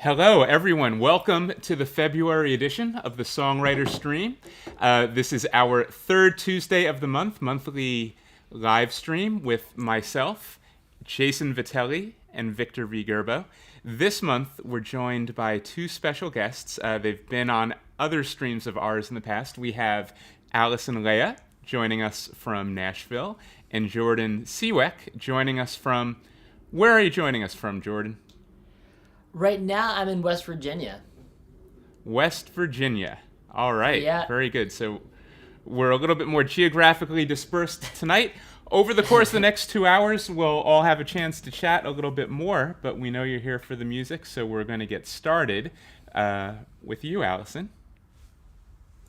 Hello, everyone. Welcome to the February edition of the Songwriter Stream. This is our third Tuesday of the month, monthly live stream with myself, Jason Vitelli, and Victor V. Gurbo. This month, we're joined by two special guests. They've been on other streams of ours in the past. We have Allison and Leah joining us from Nashville, and Jordan Siwek joining us from... Where are you joining us from, Jordan? Right now, I'm in West Virginia. West Virginia. All right. Yeah. Very good. So we're a little bit more geographically dispersed tonight. Over the course of the next 2 hours, we'll all have a chance to chat a little bit more, but we know you're here for the music, so we're going to get started with you, Allison.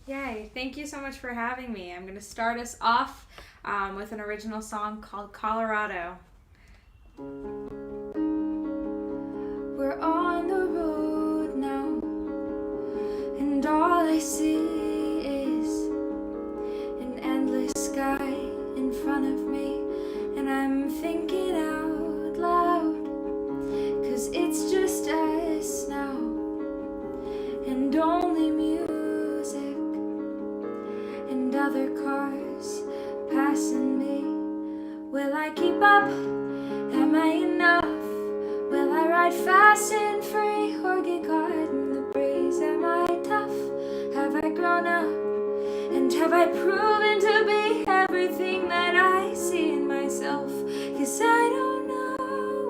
Yay. Thank you so much for having me. I'm going to start us off with an original song called Colorado. We're on the road now, and all I see is an endless sky in front of me, and I'm thinking out loud, 'cause it's just us now, and only music, and other cars passing me. Will I keep up? Am I enough? Will I ride fast and free or get caught in the breeze? Am I tough? Have I grown up? And have I proven to be everything that I see in myself? 'Cause I don't know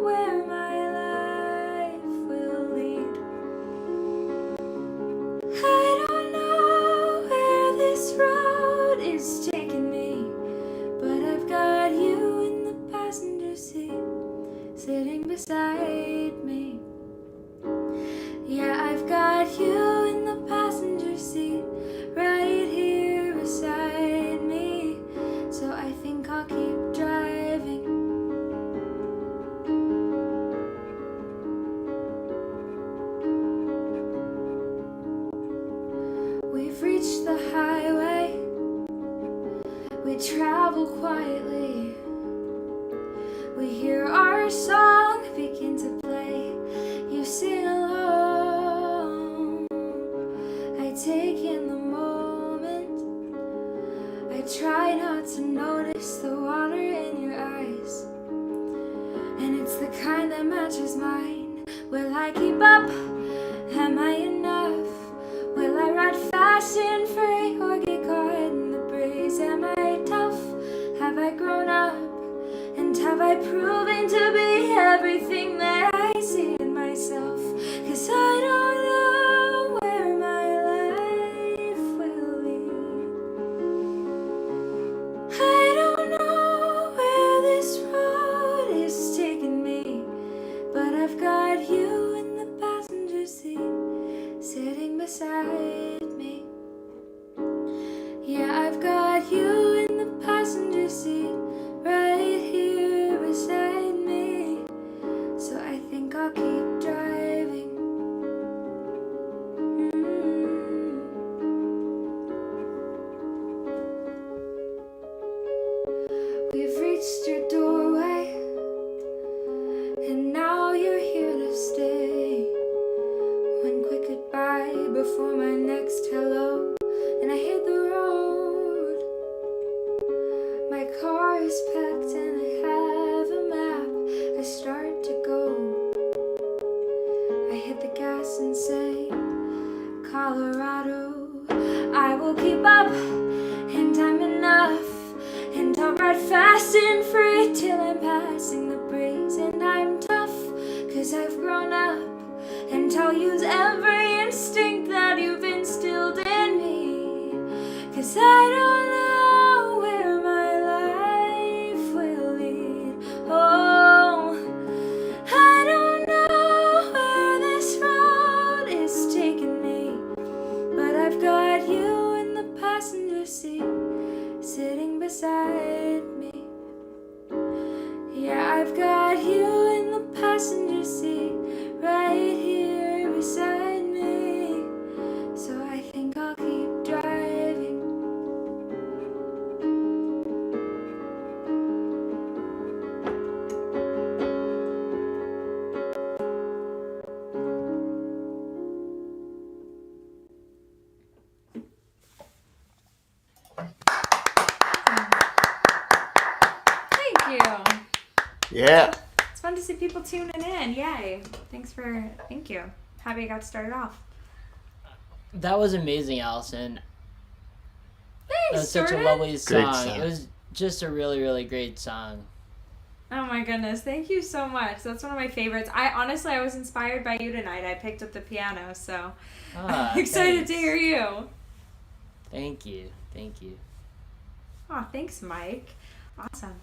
where my life will lead. I don't know where this road is taking me, but I've got you in the passenger seat, sitting beside me. Yeah, I've got you in the passenger seat, right here beside me. So I think I'll keep driving. We've reached the highway. We travel quietly. We hear our song begin to play. You sing along. I take in the moment. I try not to notice the water in your eyes, and it's the kind that matches mine. Will I keep up? Am I enough? Will I ride fast and free or get caught in the breeze? Am I tough? Have I grown up? And have I proven to be everything that I see in myself? 'Cause I don't know where my life will lead. I don't know where this road is taking me, but I've got you in the passenger seat, sitting beside me. Yeah, I've got you in the passenger seat, right here beside me. So I think I'll keep driving. We've reached your doorway, and now you're here to stay. One quick goodbye before my next hello, and I hit the road. My car is packed and I have a map. I start to go. I hit the gas and say, Colorado. I will keep up, and I'm enough, and I'll ride fast and free till I'm passing the breeze. And I'm tough, 'cause I've grown up, and I'll use every instinct that you've instilled in me. 'Cause I don't know where my life will lead. Oh, I don't know where this road is taking me, but I've got you in the passenger seat, sitting beside me. Yeah, I've got you in the passenger seat, right here beside me. So I think I'll keep driving. Yeah. It's fun to see people tuning in. Yay. Thank you. Happy I got started off. That was amazing, Allison. That was Thanks, such a Jordan. lovely Great song. song. It was just a really, really great song. Oh my goodness, thank you so much. That's one of my favorites. I was inspired by you tonight. I picked up the piano, so I'm excited Thanks. to hear you. Thank you. Oh, thanks, Mike. Awesome.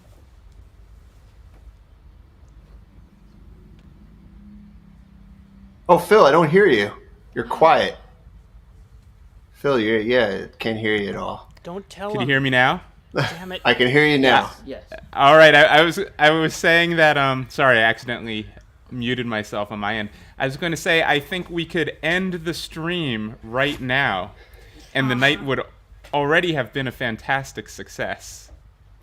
Oh, Phil, I don't hear you. You're quiet. Phil, can't hear you at all. Don't tell Can you him. hear me now? Damn it. I can hear you now. Yes. All right, I was saying that. Sorry, I accidentally muted myself on my end. I was going to say I think we could end the stream right now, and the night would already have been a fantastic success.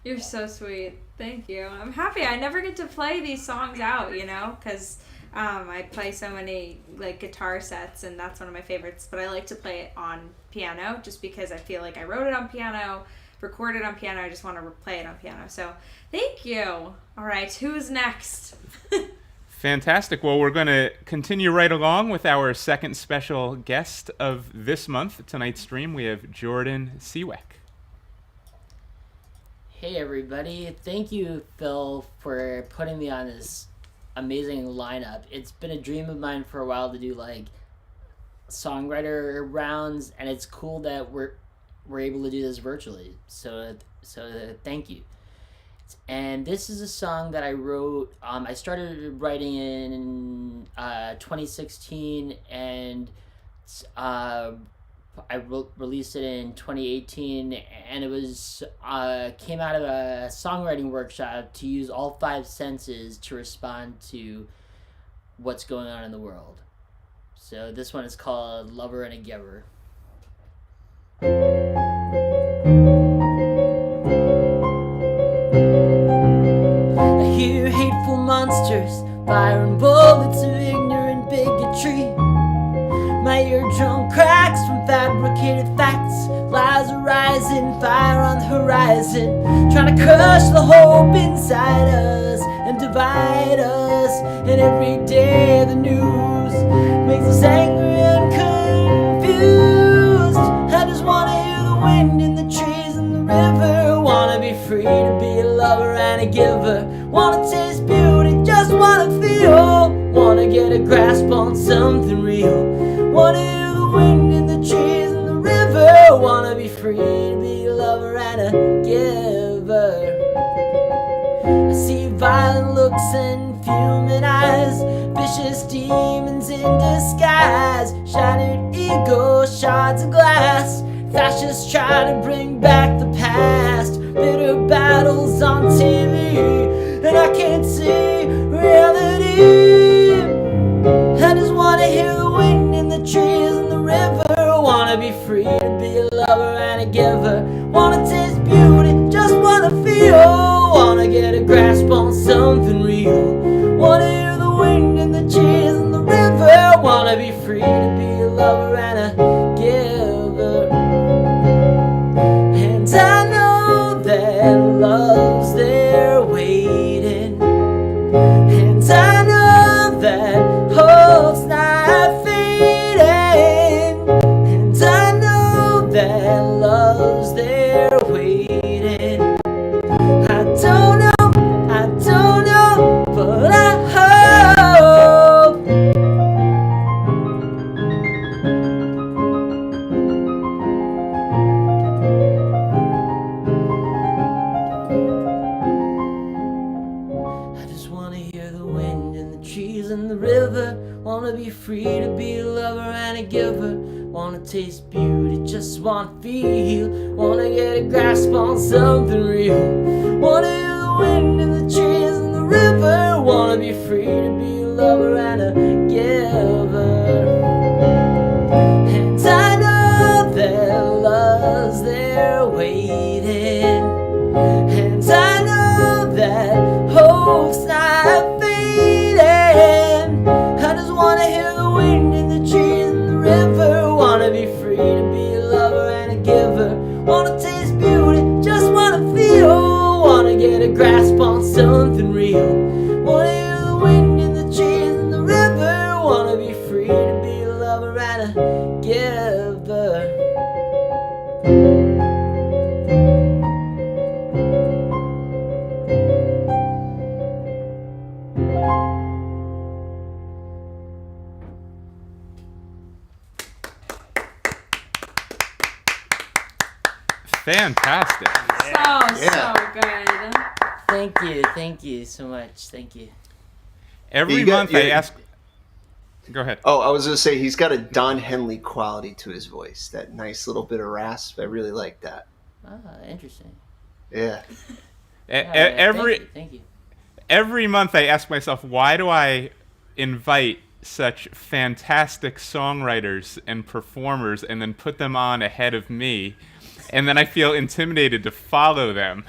You're so sweet. Thank you. I'm happy. I never get to play these songs out, because I play so many like guitar sets, and that's one of my favorites. But I like to play it on piano just because I feel like I wrote it on piano, recorded on piano. I just want to play it on piano. So thank you. All right, who's next? Fantastic. Well, we're going to continue right along with our second special guest of this month, tonight's stream. We have Jordan Siwek. Hey everybody, thank you Phil for putting me on this amazing lineup. It's been a dream of mine for a while to do like songwriter rounds, and it's cool that we're able to do this virtually. So thank you. And this is a song that I wrote. I started writing in 2016, and I released it in 2018, and it was came out of a songwriting workshop to use all 5 senses to respond to what's going on in the world. So this one is called Lover and a Giver. I hear hateful monsters firing bullets of ignorant bigotry. My eardrum cracks from fabricated facts. Lies are rising, fire on the horizon, trying to crush the hope inside us and divide us. And every day the news makes us angry and confused. I just wanna hear the wind in the trees and the river. Wanna be free to be a lover and a giver. Wanna taste beauty, just wanna feel. Wanna get a grasp on something real. Wanna hear the wind in the trees and the river. Wanna be free to be a lover and a giver. I see violent looks and fuming eyes, vicious demons in disguise, shattered ego, shards of glass. Fascists try to bring back the past, bitter battles on TV, and I can't see reality. I just wanna hear the wind in the trees and the river. Wanna be free to be a lover and a giver. Wanna taste beauty, just wanna feel. Wanna get a grasp on something real. Wanna hear the wind in the trees and the river. Wanna be free to be a lover and a giver. And I know that love's there waiting, and I know that hope's not fading, and I know that love's there waiting. I don't know, but I hope. I just wanna hear the wind in the trees and the river. Wanna be free to be a lover and a giver. Wanna taste beauty, just wanna feel. Wanna get a grasp on something real. Wanna hear the wind in the trees and the river. Wanna be free to be a lover and a giver. And I know that love's there waiting, and I know that hope's not fading. I just wanna hear the wind in the trees and the river. Wanna be free to be a lover and a giver. Wanna taste beauty, just wanna feel. Wanna get a grasp on something real. Fantastic. Yeah. So good. Thank you so much. Thank you. Every month I ask. Go ahead. Oh, I was going to say he's got a Don Henley quality to his voice. That nice little bit of rasp. I really like that. Interesting. Yeah. Thank you. Every month I ask myself, why do I invite such fantastic songwriters and performers and then put them on ahead of me, and then I feel intimidated to follow them.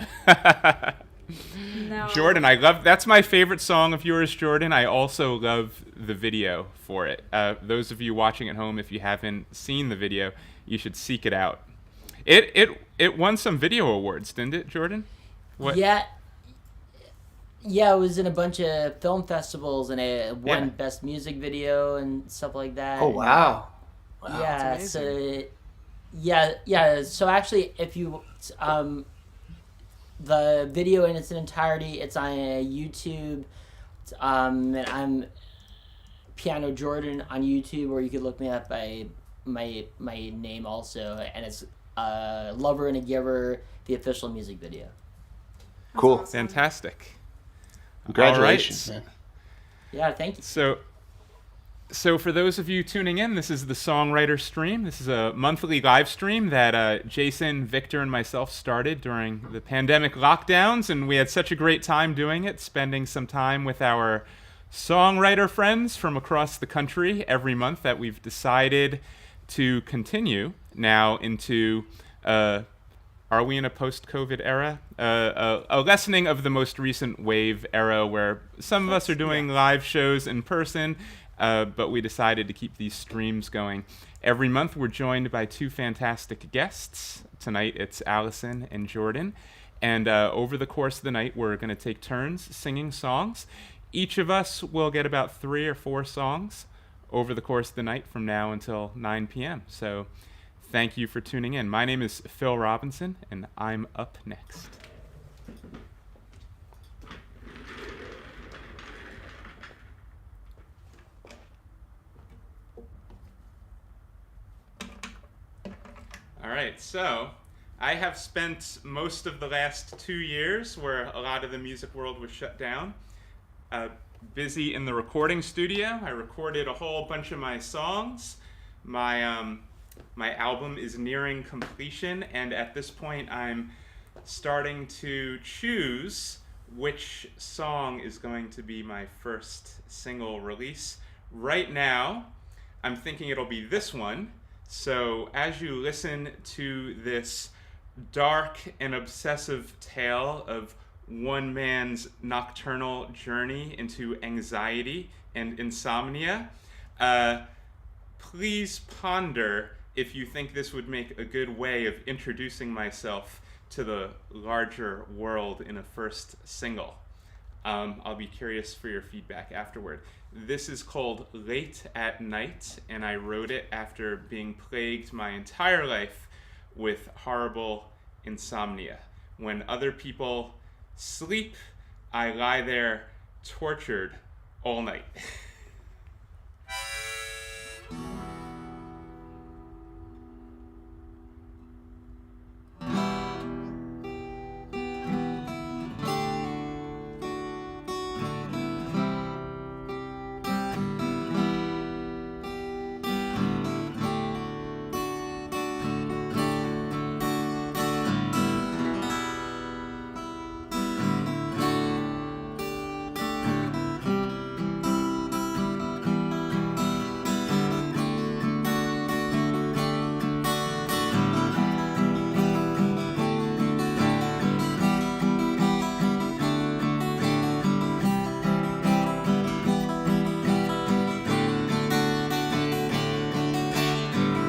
No. Jordan, that's my favorite song of yours, Jordan. I also love the video for it. Those of you watching at home, if you haven't seen the video, you should seek it out. It won some video awards, didn't it, Jordan? What? Yeah, it was in a bunch of film festivals and it won Best Music Video and stuff like that. Oh, wow. Yeah, so so actually if you the video in its entirety, it's on YouTube, and I'm Piano Jordan on YouTube, or you could look me up by my name also, and it's Lover and a Giver, the official music video. Cool. Awesome. Fantastic. Congratulations, All right. man. Yeah, thank you. So for those of you tuning in, this is the Songwriter Stream. This is a monthly live stream that Jason, Victor, and myself started during the pandemic lockdowns, and we had such a great time doing it, spending some time with our songwriter friends from across the country every month, that we've decided to continue now into, are we in a post-COVID era? A lessening of the most recent wave era, where some of us are doing live shows in person, but we decided to keep these streams going. Every month we're joined by two fantastic guests. Tonight it's Allison and Jordan. And over the course of the night we're going to take turns singing songs. Each of us will get about 3 or 4 songs over the course of the night from now until 9 p.m. So thank you for tuning in. My name is Phil Robinson, and I'm up next. All right, so I have spent most of the last 2 years, where a lot of the music world was shut down, busy in the recording studio. I recorded a whole bunch of my songs. My album is nearing completion, and at this point I'm starting to choose which song is going to be my first single release. Right now, I'm thinking it'll be this one. So as you listen to this dark and obsessive tale of one man's nocturnal journey into anxiety and insomnia, please ponder if you think this would make a good way of introducing myself to the larger world in a first single. I'll be curious for your feedback afterward. This is called Late at Night, and I wrote it after being plagued my entire life with horrible insomnia. When other people sleep, I lie there tortured all night.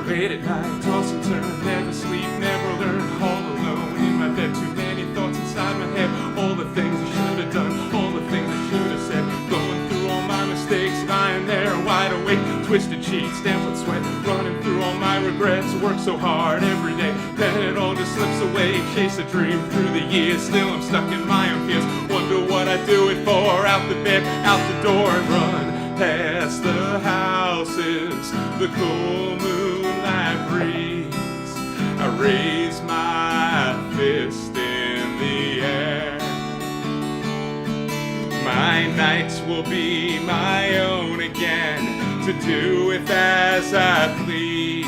Late at night, toss and turn, never sleep, never learn, all alone in my bed, too many thoughts inside my head, all the things I should have done, all the things I should have said, going through all my mistakes, lying there wide awake, twisted sheets, damp with sweat, running through all my regrets, work so hard every day, then it all just slips away, chase a dream through the years, still I'm stuck in my own fears, wonder what I do it for, out the bed, out the door and run past the houses, the cool moonlight breeze. I raise my fist in the air. My nights will be my own again, to do with as I please.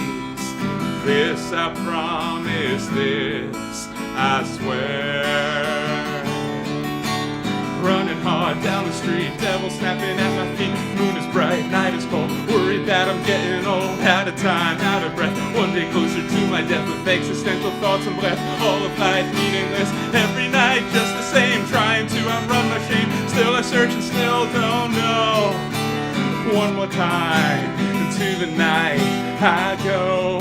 This I promise, this I swear. Running hard down the street, devil snapping at my feet. Moon is bright, night is cold, worried that I'm getting old. Out of time, out of breath, one day closer to my death, with existential thoughts and breath. All of life meaningless, every night just the same. Trying to outrun my shame, still I search and still don't know. One more time, into the night I go.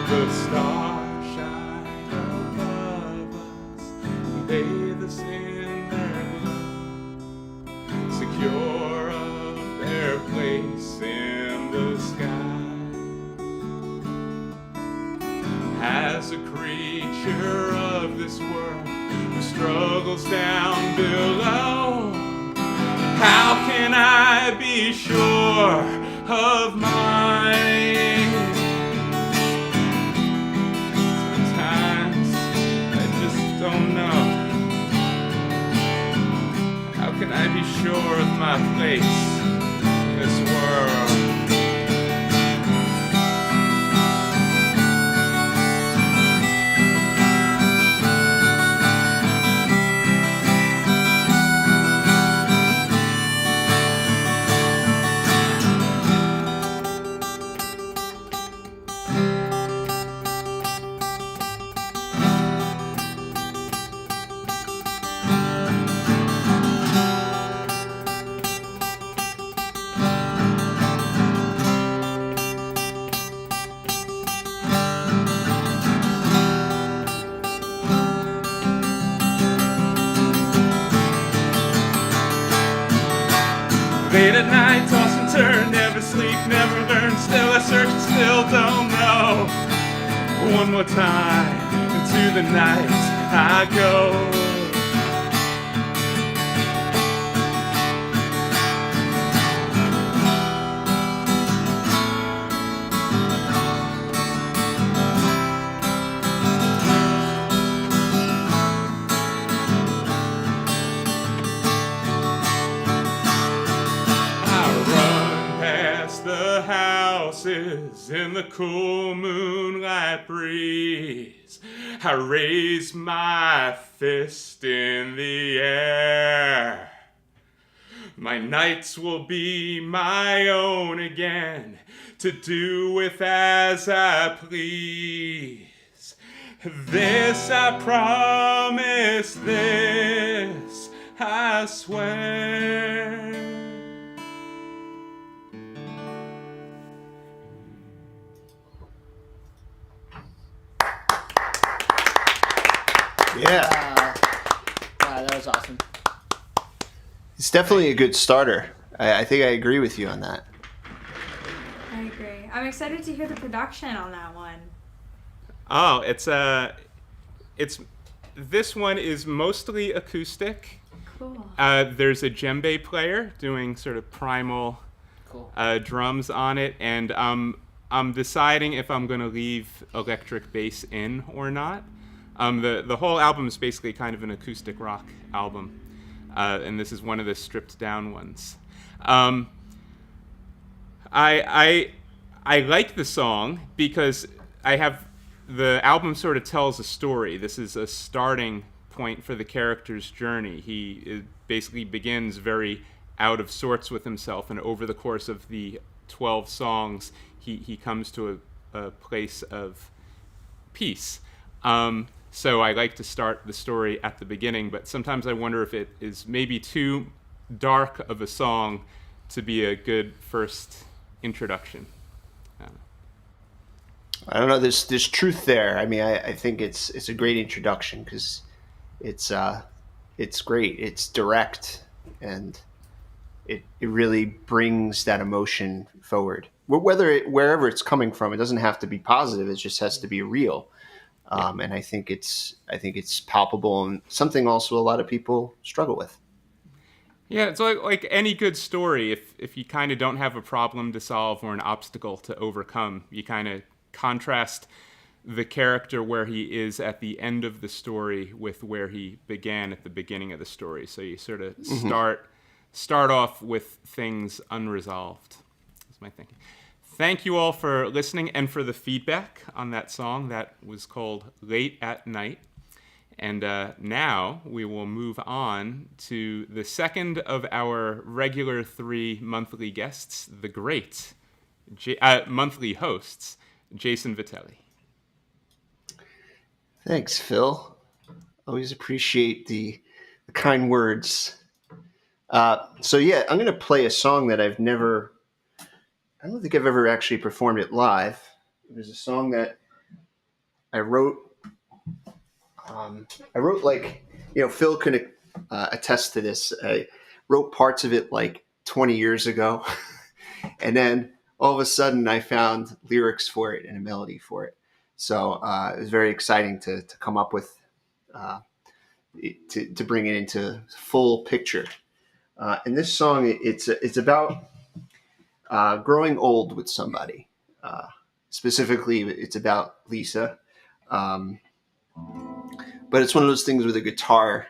The stars shine above us, bathe us in their glow, secure of their place in the sky. As a creature of this world who struggles down below, how can I be sure of mine? Don't know. How can I be sure of my place in this world? Late at night, toss and turn, never sleep, never learn. Still I search and still don't know. One more time, into the night I go. In the cool moonlight breeze, I raise my fist in the air. My nights will be my own again, to do with as I please. This I promise, this I swear. Yeah. Wow, that was awesome. It's definitely a good starter. I think I agree with you on that. I agree. I'm excited to hear the production on that one. Oh, this one is mostly acoustic. Cool. There's a djembe player doing sort of primal Cool. drums on it, and I'm deciding if I'm going to leave electric bass in or not. The whole album is basically kind of an acoustic rock album, and this is one of the stripped down ones. I like the song because the album sort of tells a story. This is a starting point for the character's journey. He basically begins very out of sorts with himself, and over the course of the 12 songs, he comes to a place of peace. So I like to start the story at the beginning, but sometimes I wonder if it is maybe too dark of a song to be a good first introduction. I don't know. There's truth there. I mean, I think it's a great introduction because it's great. It's direct, and it really brings that emotion forward. Wherever it's coming from, it doesn't have to be positive. It just has to be real. And I think it's palpable and something also a lot of people struggle with. Yeah, it's like any good story. If you kind of don't have a problem to solve or an obstacle to overcome, you kind of contrast the character where he is at the end of the story with where he began at the beginning of the story. So you sort of start off with things unresolved. That's my thinking. Thank you all for listening and for the feedback on that song. That was called Late at Night. And now we will move on to the second of our regular 3 monthly guests, the great monthly hosts, Jason Vitelli. Thanks, Phil. Always appreciate the kind words. So yeah, I'm going to play a song that I don't think I've ever actually performed it live. It was a song that I wrote. Phil can attest to this. I wrote parts of it like 20 years ago. And then all of a sudden I found lyrics for it and a melody for it. So it was very exciting to come up with, to bring it into full picture. And this song, it's about growing old with somebody. Specifically, it's about Lisa. But it's one of those things where the guitar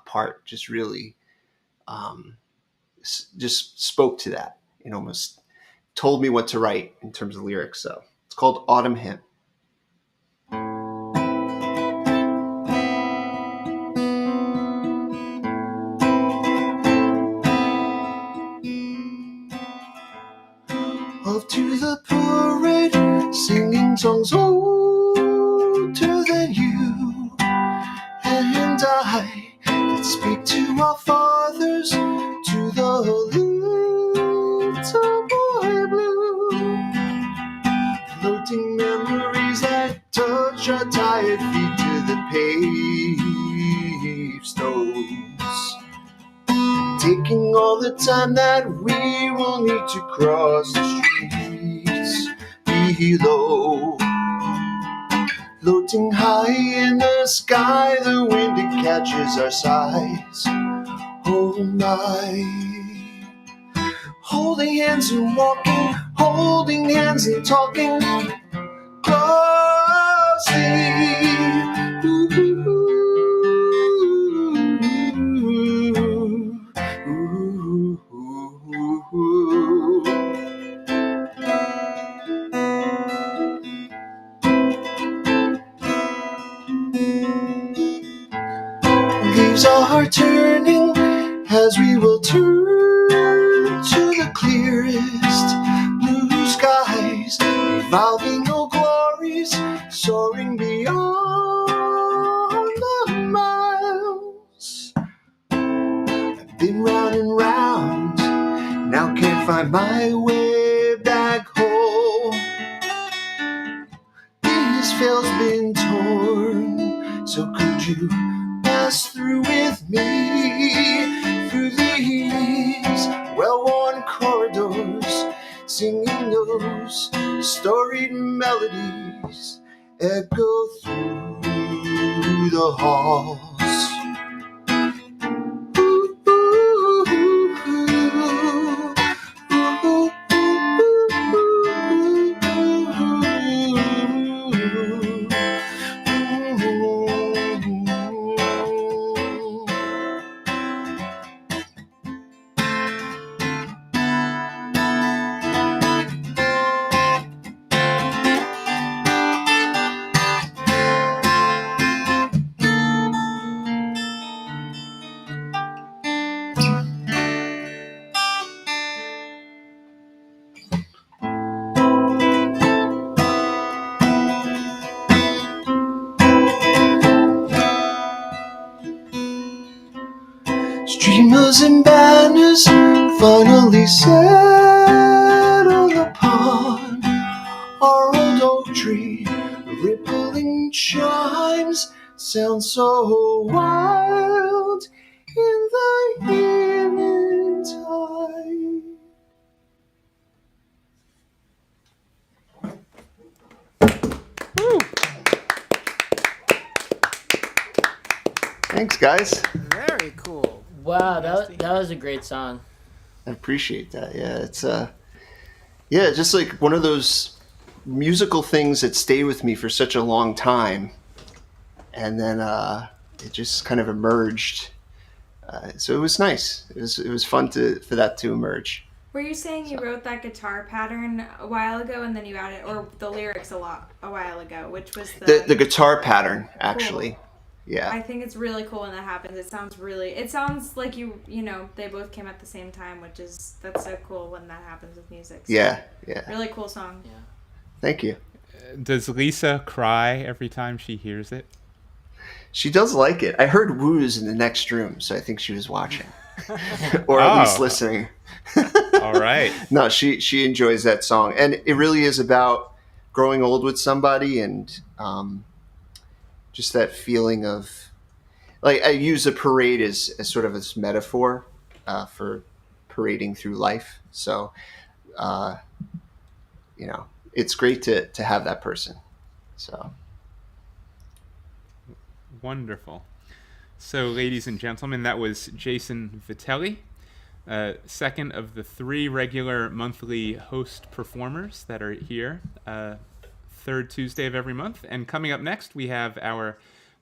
part just really just spoke to that. It almost told me what to write in terms of lyrics. So it's called Autumn Hymn. Off to the parade, singing songs older than you and I, that speak to our fathers, to the little boy blue, floating memories that touch our tired feet to the paved stones, taking all the time that we will need to cross the streets below. Floating high in the sky, the wind it catches our sighs. Oh my. Holding hands and walking, holding hands and talking closely. Ooh, ooh, ooh, ooh, ooh. Leaves are turning as we will turn to the clearest blue skies, revolving old glories, soaring beyond the miles. I've been round and round, now can't find my way back home. These veils been torn, so could you pass through with me, through these well-worn corridors, singing those storied melodies echo through the halls. Streamers and banners finally settle upon our old oak tree. Rippling chimes sound so wild in the evening time. Thanks, guys. Very cool. Wow, that was a great song. I appreciate that. Yeah, it's just like one of those musical things that stay with me for such a long time, and then it just kind of emerged. So it was nice. It was fun for that to emerge. Were you saying you wrote that guitar pattern a while ago and then you added, or the lyrics a while ago? Which was the guitar pattern, actually. Cool. Yeah. I think it's really cool when that happens. It sounds like you know, they both came at the same time, that's so cool when that happens with music. So yeah. Really cool song. Yeah. Thank you. Does Lisa cry every time she hears it? She does like it. I heard woos in the next room, so I think she was watching. Or at least listening. All right. No, she enjoys that song. And it really is about growing old with somebody and just that feeling of, like, I use a parade as sort of this metaphor for parading through life. So, it's great to have that person. So. Wonderful. So, ladies and gentlemen, that was Jason Vitelli, second of the 3 regular monthly host performers that are here, third Tuesday of every month. And coming up next, we have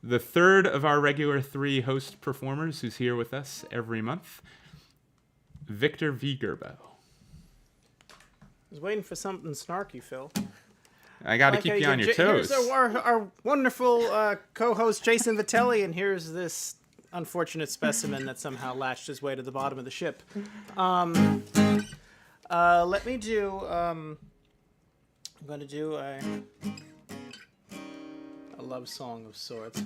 the third of our regular 3 host performers who's here with us every month, Victor V. Gurbo. I was waiting for something snarky, Phil. I got to keep you on your toes. Here's our wonderful co-host, Jason Vitelli, and here's this unfortunate specimen that somehow latched his way to the bottom of the ship. Let me do... I'm going to do a love song of sorts.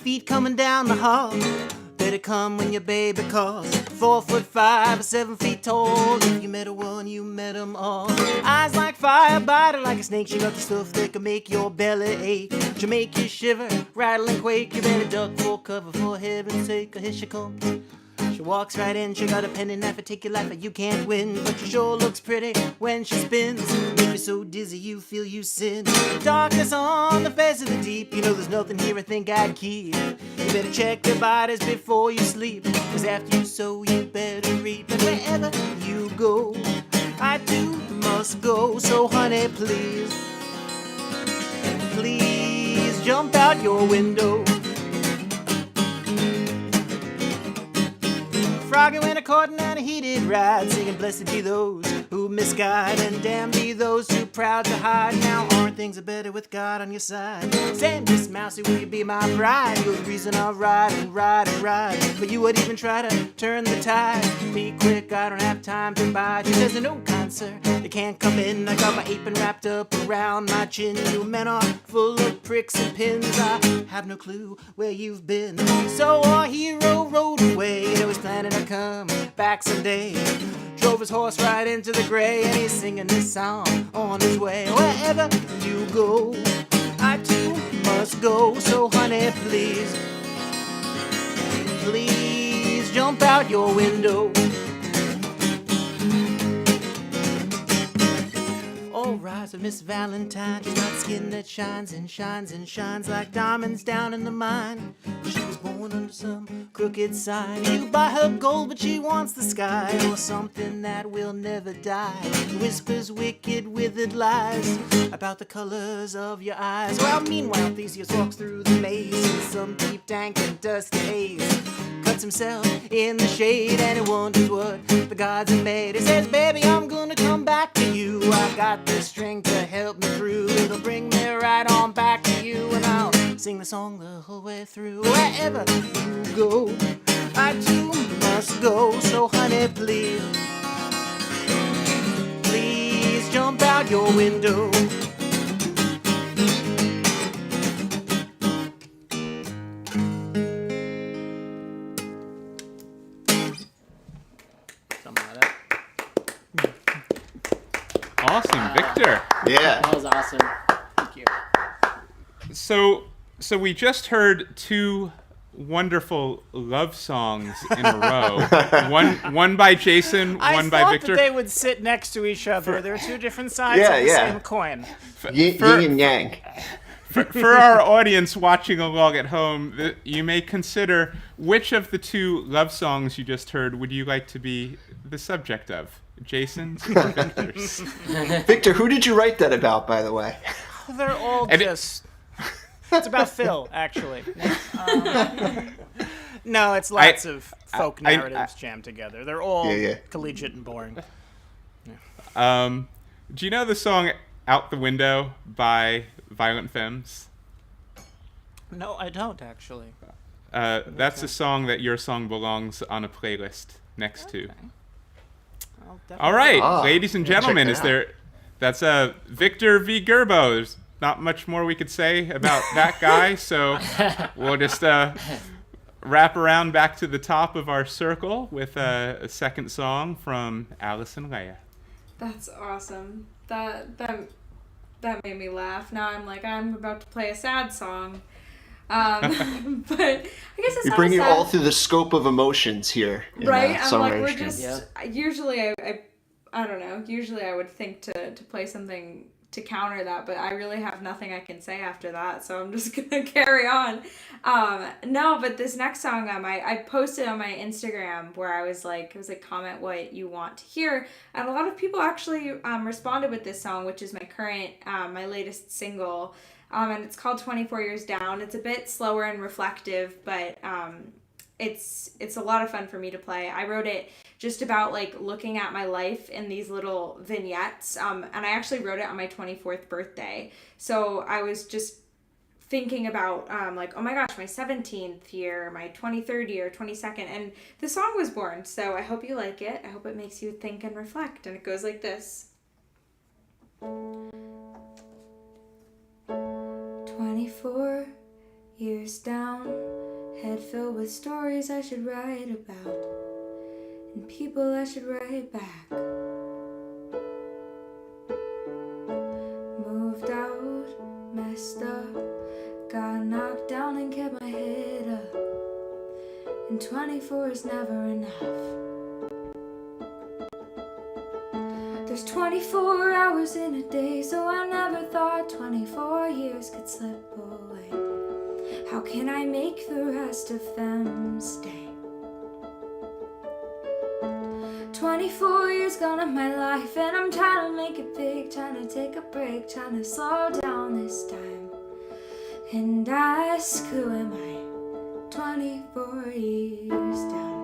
Feet coming down the hall. Better come when your baby calls. 4'5" or 7 feet tall. If you met a one, you met them all. Eyes like fire, body like a snake. She got the stuff that can make your belly ache. She'll make you shiver, rattle and quake. You better duck for cover, for heaven's sake. Here she comes. She walks right in, she got a penny knife to take your life, but you can't win. But she sure looks pretty when she spins. Make you so dizzy you feel you sin. Darkness on the face of the deep. You know there's nothing here I think I'd keep. You better check the bodies before you sleep. Cause after you sow you better reap. And wherever you go, I too must go. So honey please, please jump out your window. Froggy went a-courting and a heated ride, singing blessed be those who misguide, and damn be those too proud to hide. Now aren't things better with God on your side? Say, Miss Mousy, will you be my bride? You're the reason I ride and ride and ride, but you would even try to turn the tide. Be quick, I don't have time to buy. She says, no concert, you can't come in. I got my apron wrapped up around my chin. You men are full of pricks and pins. I have no clue where you've been. So our hero rode away, and was planning to come back someday. Drove his horse right into the gray, and he's singing this song on his way. Wherever you go, I too must go. So honey, please, please jump out your window. Oh, rise of Miss Valentine. She's got skin that shines and shines and shines like diamonds down in the mine. She was born under some crooked sign. You buy her gold, but she wants the sky, or something that will never die. Whispers wicked, withered lies about the colors of your eyes. Well, meanwhile, Theseus walks through the maze in some deep, dank, and dusty haze. Cuts himself in the shade, and he wonders what the gods have made. He says, baby, I'm gonna come back to you. I've got the strength to help me through. It'll bring me right on back to you, and I'll sing the song the whole way through. Wherever you go, I too must go. So honey, please, please jump out your window. Awesome, Victor. Yeah. That was awesome. Thank you. So we just heard 2 wonderful love songs in a row. one by Jason, one by Victor. I thought that they would sit next to each other. They're 2 different sides of the same coin. Yin and yang. For our audience watching along at home, you may consider which of the two love songs you just heard would you like to be the subject of? Jason's or Victor's? Victor, who did you write that about, by the way? They're all it's about Phil, actually. No, it's lots of folk narratives jammed together. They're all collegiate and boring. Do you know the song Out the Window by Violent Femmes? No, I don't, actually. That's a song that your song belongs on a playlist next to. All right, ladies and gentlemen, that's Victor v. Gurbo. There's not much more we could say about that guy, so we'll just wrap around back to the top of our circle with a second song from Allison and Leah. That's awesome. That made me laugh. Now I'm about to play a sad song. But I guess it's You're not bringing sad. all through the scope of emotions here. Right? I'm like, Songwriter we're Stream. just usually I don't know. Usually I would think to play something to counter that, but I really have nothing I can say after that, so I'm just gonna carry on. No, but this next song, I posted on my Instagram where I was like, comment what you want to hear, and a lot of people actually responded with this song, which is my current, my latest single, and it's called 24 Years Down. It's a bit slower and reflective, but it's a lot of fun for me to play. I wrote it just about like looking at my life in these little vignettes, and I actually wrote it on my 24th birthday. So I was just thinking about like, oh my gosh, my 17th year, my 23rd year, 22nd, and the song was born. So I hope you like it. I hope it makes you think and reflect. And it goes like this. 24 years down, head filled with stories I should write about, and people I should write back. Moved out, messed up, got knocked down and kept my head up, and 24 is never enough. There's 24 hours in a day, so I never thought 24 years could slip away. How can I make the rest of them stay? 24 years gone of my life, and I'm trying to make it big, trying to take a break, trying to slow down this time, and ask, who am I 24 years down?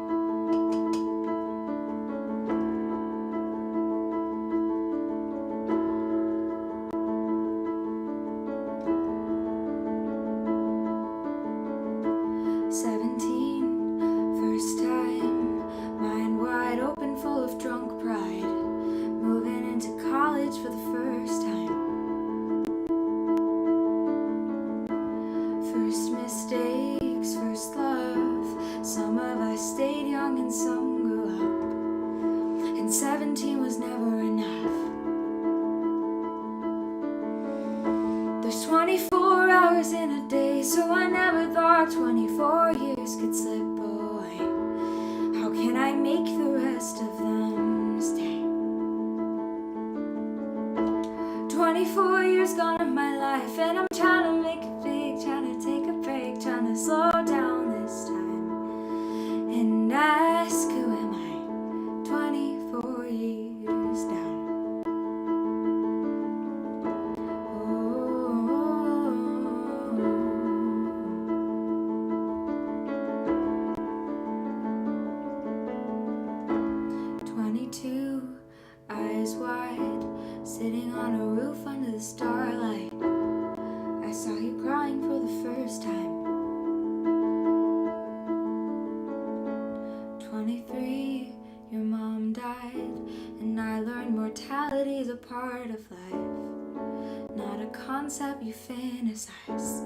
You fantasize.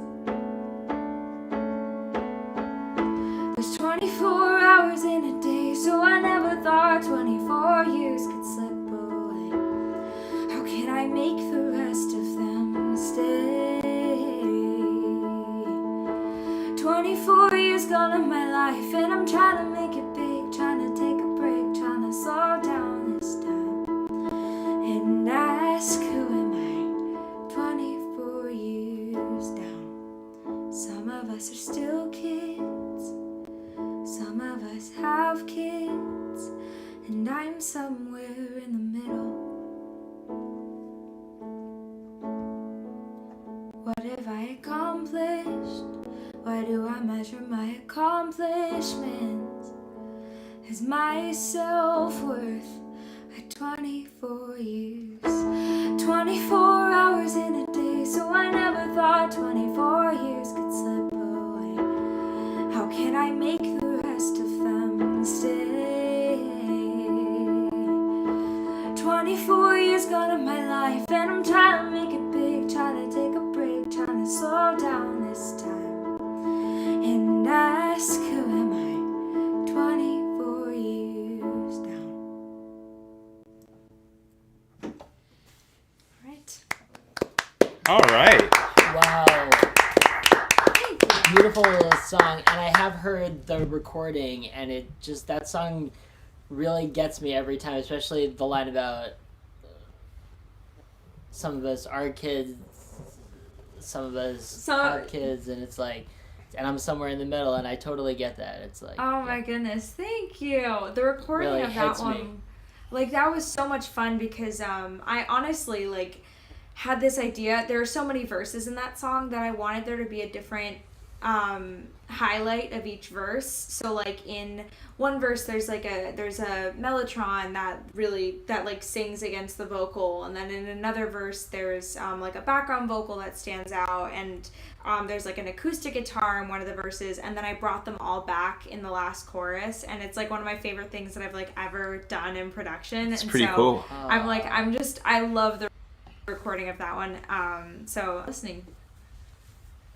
There's 24 hours in a day, so I never thought 24 years could slip away. How can I make the rest of them stay? 24 years gone of my life, and I'm trying to make it big, trying to take a break, trying to slow down this time, and ask, who am I 24 years Some of us have kids, and I'm somewhere in the middle. What have I accomplished? Why do I measure my accomplishments as my self-worth at 24 years? 24 hours in a day, so I never thought 24 years could slip away. How can I make the rest of them stay? 24 years gone of my life, and I'm trying to make it big, trying to take a break, trying to slow down this time and ask, who am I 24 years down? All right. Wow. Beautiful song, and I have heard the recording, and it just, that song really gets me every time, especially the line about some of us are kids, some of us have kids, and it's like, and I'm somewhere in the middle, and I totally get that. It's like, oh my goodness, thank you. The recording really of that hits me. one, like, that was so much fun because I honestly, like, had this idea. There are so many verses in that song that I wanted there to be a different highlight of each verse. So like in one verse there's a mellotron that like sings against the vocal, and then in another verse there's like a background vocal that stands out, and there's like an acoustic guitar in one of the verses, and then I brought them all back in the last chorus, and it's like one of my favorite things that I've like ever done in production. It's pretty cool. I love the recording of that one. So listening.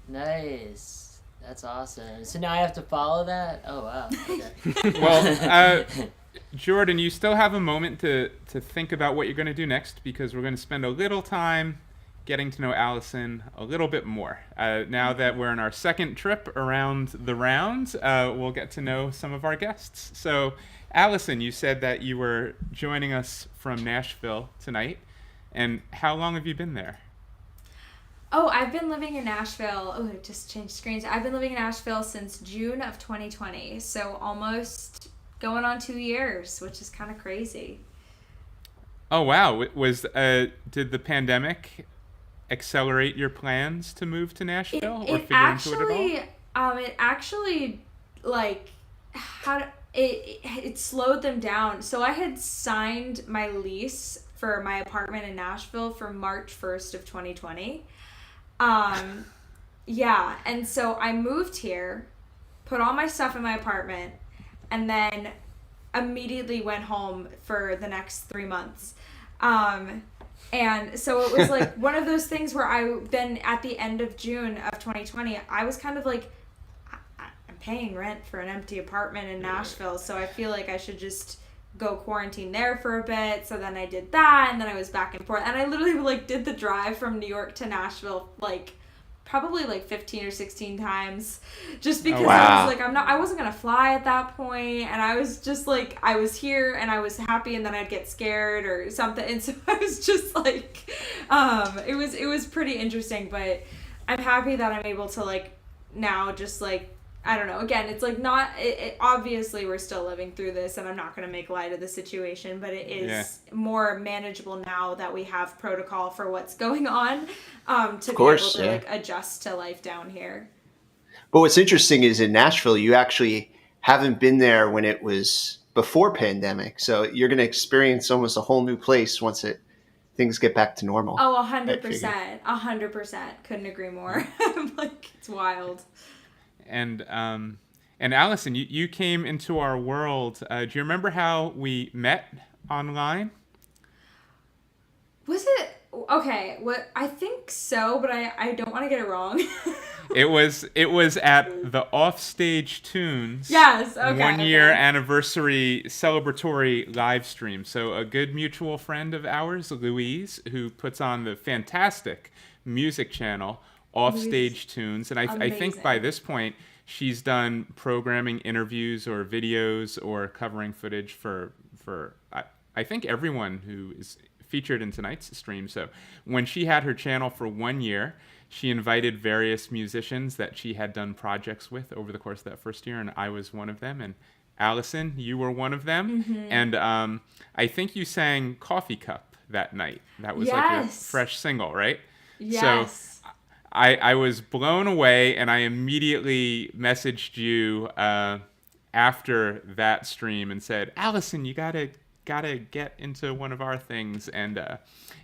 Nice. That's awesome. So now I have to follow that? Oh, wow. Okay. Well, Jordan, you still have a moment to think about what you're going to do next, because we're going to spend a little time getting to know Allison a little bit more. Now that we're on our second trip around the rounds, we'll get to know some of our guests. So, Allison, you said that you were joining us from Nashville tonight. And how long have you been there? Oh, I've been living in Nashville. Oh, I just changed screens. I've been living in Nashville since June of 2020. So almost going on 2 years, which is kind of crazy. Oh, wow. Did the pandemic accelerate your plans to move to Nashville or figure into it at all? It actually, like, it slowed them down. So I had signed my lease for my apartment in Nashville for March 1st of 2020. Yeah, and so I moved here, put all my stuff in my apartment, and then immediately went home for the next 3 months. And so it was like one of those things where then at the end of June of 2020, I was kind of like, I'm paying rent for an empty apartment in Nashville, so I feel like I should just go quarantine there for a bit. So then I did that, and then I was back and forth, and I literally like did the drive from New York to Nashville like probably like 15 or 16 times, just because I was like, I wasn't gonna fly at that point, and I was just like, I was here and I was happy, and then I'd get scared or something, and so I was just like, it was pretty interesting, but I'm happy that I'm able to like now just like, I don't know, again, it's like not, obviously we're still living through this, and I'm not going to make light of the situation, but it is more manageable now that we have protocol for what's going on, to be able to like adjust to life down here. But what's interesting is in Nashville, you actually haven't been there when it was before pandemic. So you're going to experience almost a whole new place once things get back to normal. Oh, 100%. 100%. Couldn't agree more. I'm like, it's wild. And Allison, you came into our world. Do you remember how we met online? Was it okay? What I think so, but I don't want to get it wrong. It was at the Offstage Tunes. Yes. Okay. 1 year anniversary celebratory live stream. So a good mutual friend of ours, Louise, who puts on the fantastic music channel Offstage Tunes, and I think by this point she's done programming interviews or videos or covering footage for I think everyone who is featured in tonight's stream. So when she had her channel for 1 year, she invited various musicians that she had done projects with over the course of that first year, and I was one of them. And Allison, you were one of them. And I think you sang Coffee Cup that night. That was like a fresh single, right? Yes. So I was blown away, and I immediately messaged you after that stream and said, Allison, you gotta get into one of our things. And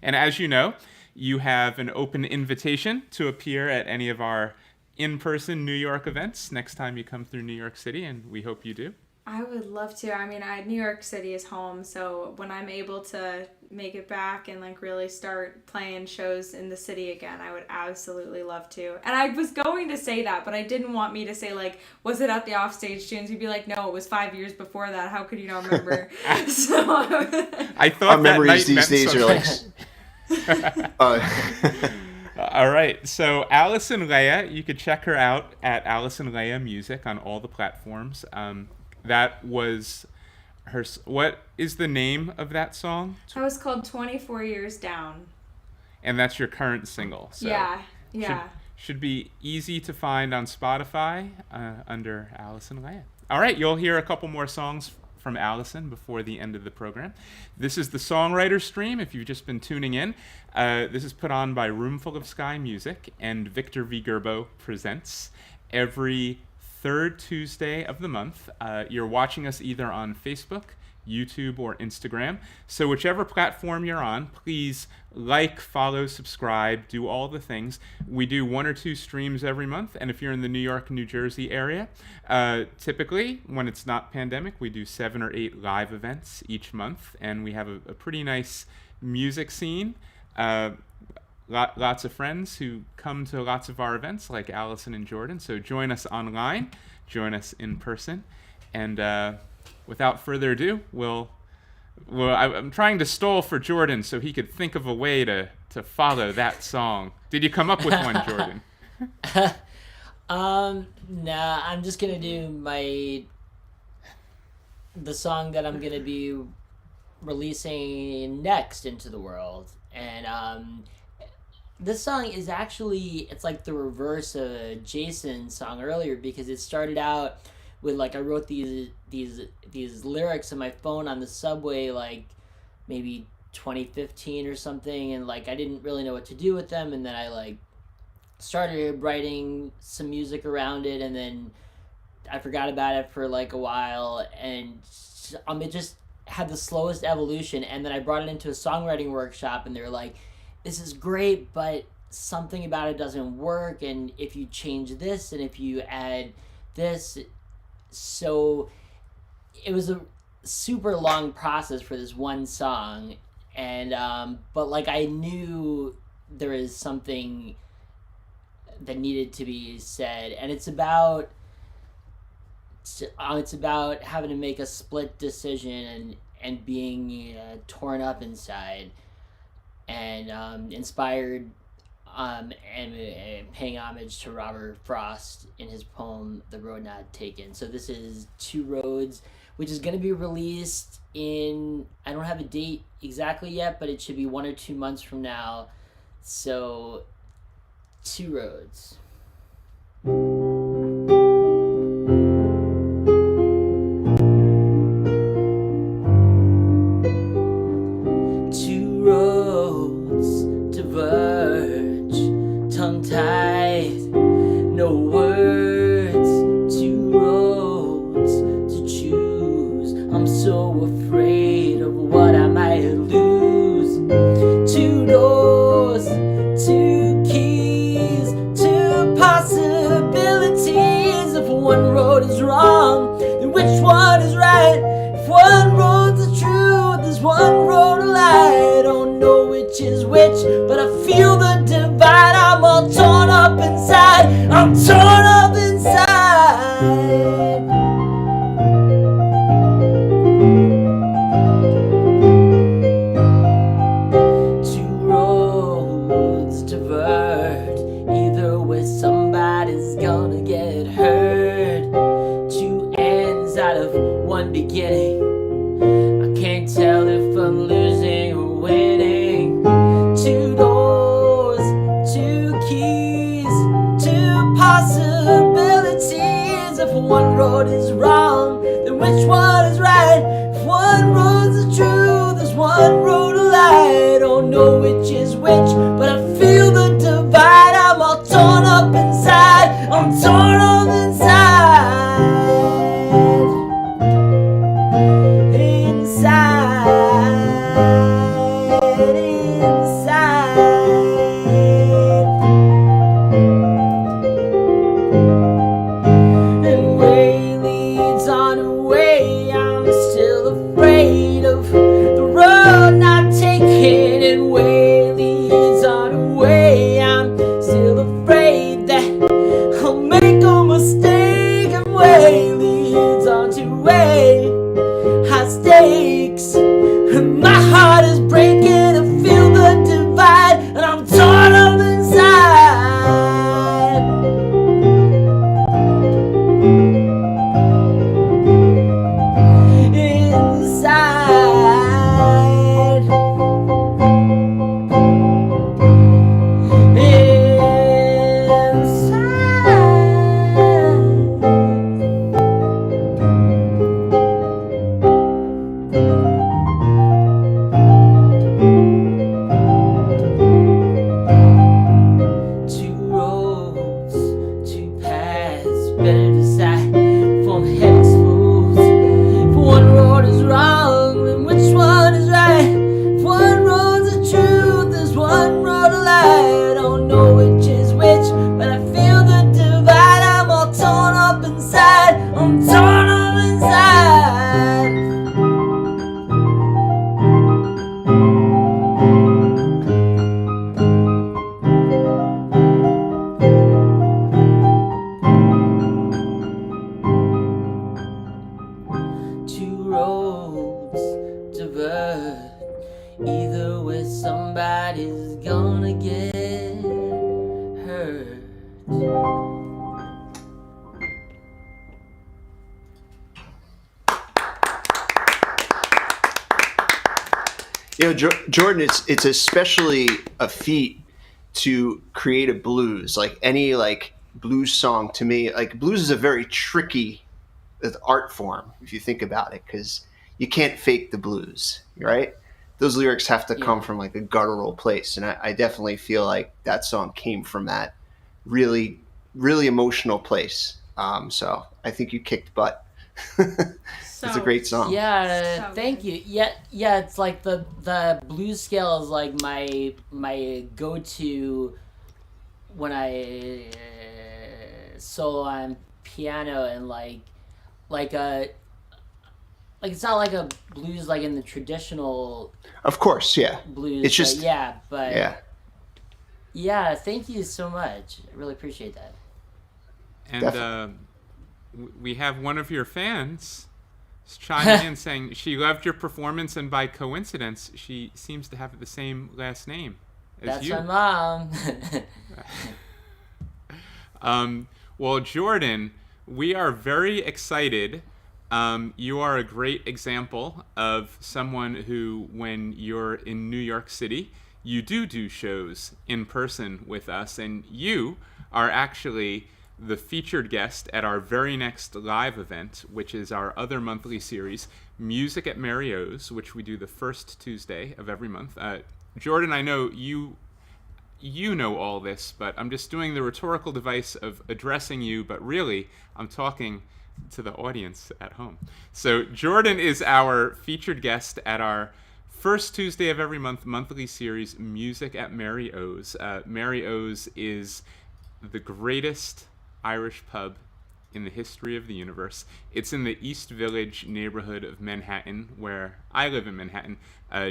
as you know, you have an open invitation to appear at any of our in-person New York events next time you come through New York City, and we hope you do. I would love to. I mean, New York City is home, so when I'm able to make it back and like really start playing shows in the city again, I would absolutely love to. And I was going to say that, but I didn't want me to say like, was it at the Offstage Tunes? You'd be like, no, it was 5 years before that. How could you not remember? So I thought our memories these days are like. All right, so Allison Leah, you could check her out at Allison Leah Music on all the platforms. That was her. What is the name of that song? That was called 24 Years Down. And that's your current single. So yeah. Should be easy to find on Spotify under Allison Leah. All right, you'll hear a couple more songs from Allison before the end of the program. This is the Songwriter Stream, if you've just been tuning in. This is put on by Roomful of Sky Music, and Victor V. Gurbo presents every third Tuesday of the month. You're watching us either on Facebook, YouTube, or Instagram. So whichever platform you're on, please like, follow, subscribe, do all the things. We do 1 or 2 streams every month, and if you're in the New York, New Jersey area, typically, when it's not pandemic, we do 7 or 8 live events each month, and we have a pretty nice music scene. Lots of friends who come to lots of our events, like Allison and Jordan. So join us online, join us in person, and without further ado, I'm trying to stall for Jordan so he could think of a way to follow that song. Did you come up with one, Jordan? Nah, I'm just gonna do the song that I'm gonna be releasing next into the world, and this song is actually, it's like the reverse of Jason's song earlier, because it started out with like, I wrote these lyrics on my phone on the subway like maybe 2015 or something, and like I didn't really know what to do with them, and then I like started writing some music around it, and then I forgot about it for like a while, and it just had the slowest evolution. And then I brought it into a songwriting workshop, and they were like, this is great, but something about it doesn't work, and if you change this and if you add this. So it was a super long process for this one song, and but like I knew there is something that needed to be said, and it's about having to make a split decision and being torn up inside, and inspired and paying homage to Robert Frost in his poem The Road Not Taken. So this is Two Roads, which is going to be released in, I don't have a date exactly yet, but it should be 1 or 2 months from now. So Two Roads. Two roads diverge, tongue-tied, no words, 2 roads to choose. I'm so afraid of what I might lose. 2 doors, 2 keys, 2 possibilities. If one road is wrong, then which one is right? If one road's the truth, there's one road a lie. I don't know which is which, but I feel the divide. I'm all torn up inside. I'm torn up inside. Two roads diverge, either way somebody's gonna get hurt. 2 ends out of 1 beginning. I can't tell if I'm losing or winning. 2 doors, 2 keys. away. High stakes. My heart is breaking. I feel the divide, and I'm torn up inside. Inside. Two roads, two paths, better decide from head exposed. If one road is wrong, then which one is right? If one road's the truth, there's one road a lie. I don't know which is which, but I feel the divide. I'm all torn up inside. I'm torn up inside. Two roads diverge. Either way, somebody's gonna get hurt. Jordan, it's especially a feat to create a blues. Like any blues song, to me, blues is a very tricky art form if you think about it, because you can't fake the blues, right? Those lyrics have to come from a guttural place, and I definitely feel like that song came from that really, really emotional place. So I think you kicked butt. It's a great song. Yeah, thank you. Yeah, it's like the blues scale is like my go-to when I solo on piano, and it's not like a blues like in the traditional. Of course, yeah. Blues. It's just yeah. Yeah, thank you so much. I really appreciate that. And we have one of your fans chiming in saying she loved your performance, and by coincidence, she seems to have the same last name as That's you. my mom. Well, Jordan, we are very excited. You are a great example of someone who, when you're in New York City, you do shows in person with us, and you are actually the featured guest at our very next live event, which is our other monthly series, Music at Mary O's, which we do the first Tuesday of every month. Jordan, I know you know all this, but I'm just doing the rhetorical device of addressing you, but really I'm talking to the audience at home. So Jordan is our featured guest at our first Tuesday of every month monthly series, Music at Mary O's. Mary O's is the greatest Irish pub in the history of the universe. It's in the East Village neighborhood of Manhattan, where I live in Manhattan.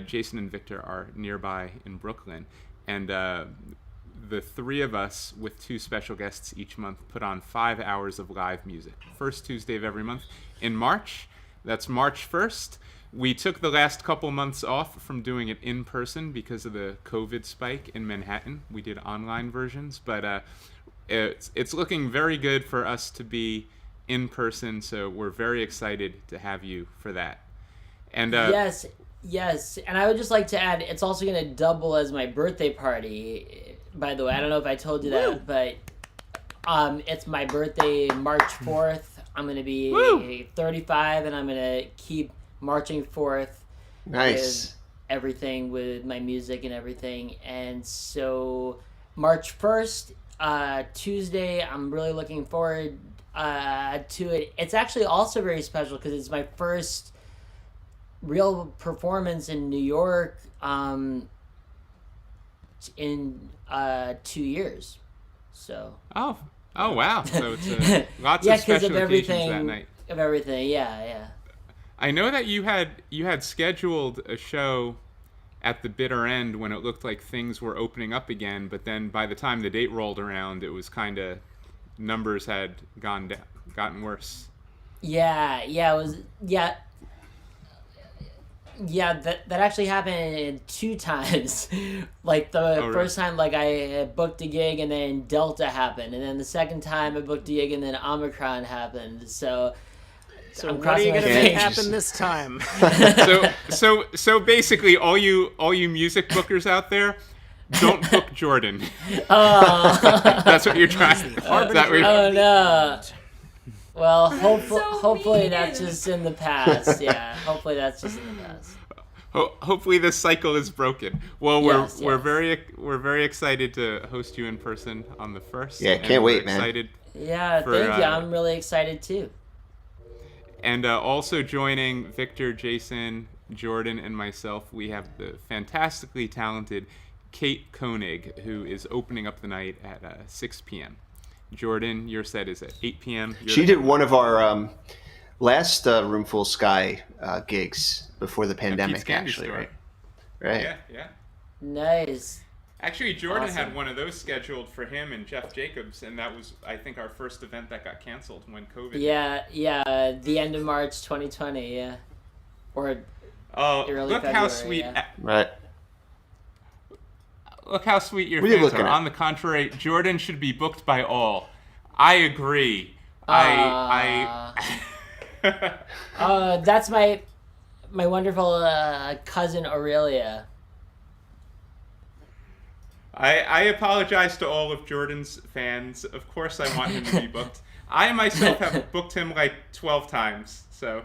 Jason and Victor are nearby in Brooklyn. And the three of us, with two special guests each month, put on 5 hours of live music. First Tuesday of every month. In March, that's March 1st, we took the last couple months off from doing it in person because of the COVID spike in Manhattan. We did online versions, but it's looking very good for us to be in person, so we're very excited to have you for that. And Yes, and I would just like to add, it's also going to double as my birthday party, by the way. I don't know if I told you that, but it's my birthday March 4th. I'm going to be 35, and I'm going to keep marching forth. Nice. With everything, with my music and everything. And so March 1st, Tuesday, I'm really looking forward to it. It's actually also very special because it's my first real performance in New York in 2 years. So oh wow, so it's lots of special occasions that night. Of everything, yeah. I know that you had scheduled a show at the bitter end when it looked like things were opening up again, but then by the time the date rolled around, it was kind of numbers had gotten worse. Yeah, it was, that actually happened 2 times. Like the first time, like I had booked a gig and then Delta happened, and then the second time I booked a gig and then Omicron happened. So I'm what are you gonna make happen this time? so basically, all you music bookers out there, don't book Jordan. That's what you're trying. Oh no. Well, hopefully that's just in the past. Yeah, hopefully that's just in the past. Hopefully this cycle is broken. Well, we're very excited to host you in person on the 1st. Yeah, can't wait, man. Thank you. I'm really excited too. And also joining Victor, Jason, Jordan, and myself, we have the fantastically talented Kate Koenig, who is opening up the night at 6 p.m. Jordan, your set is at 8 p.m. She did one of our last Roomful Sky gigs before the pandemic, actually, right? Right. Yeah. Nice. Actually, Jordan had one of those scheduled for him and Jeff Jacobs, and that was, I think, our first event that got canceled when COVID. Yeah, the end of March 2020, yeah. Or early look February, how sweet. yeah. Right. Look how sweet your fans are. On the contrary, Jordan should be booked by all. I agree. That's my wonderful cousin Aurelia. I apologize to all of Jordan's fans. Of course I want him to be booked. I myself have booked him like 12 times. So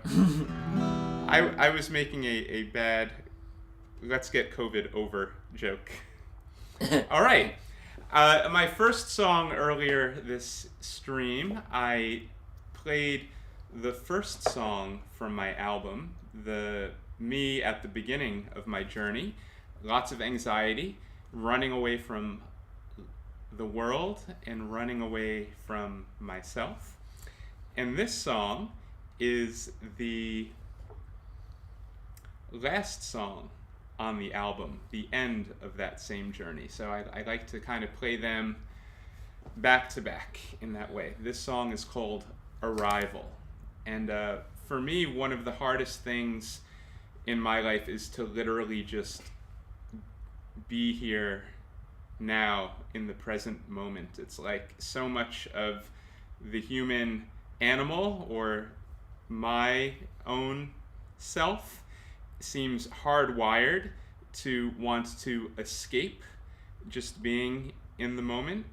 I was making a bad let's get COVID over joke. All right. My first song earlier this stream, I played the first song from my album, me at the beginning of my journey. Lots of anxiety, running away from the world and running away from myself. And this song is the last song on the album, the end of that same journey. So I like to kind of play them back to back in that way. This song is called Arrival. And for me, one of the hardest things in my life is to literally just be here now in the present moment. It's like so much of the human animal or my own self seems hardwired to want to escape just being in the moment,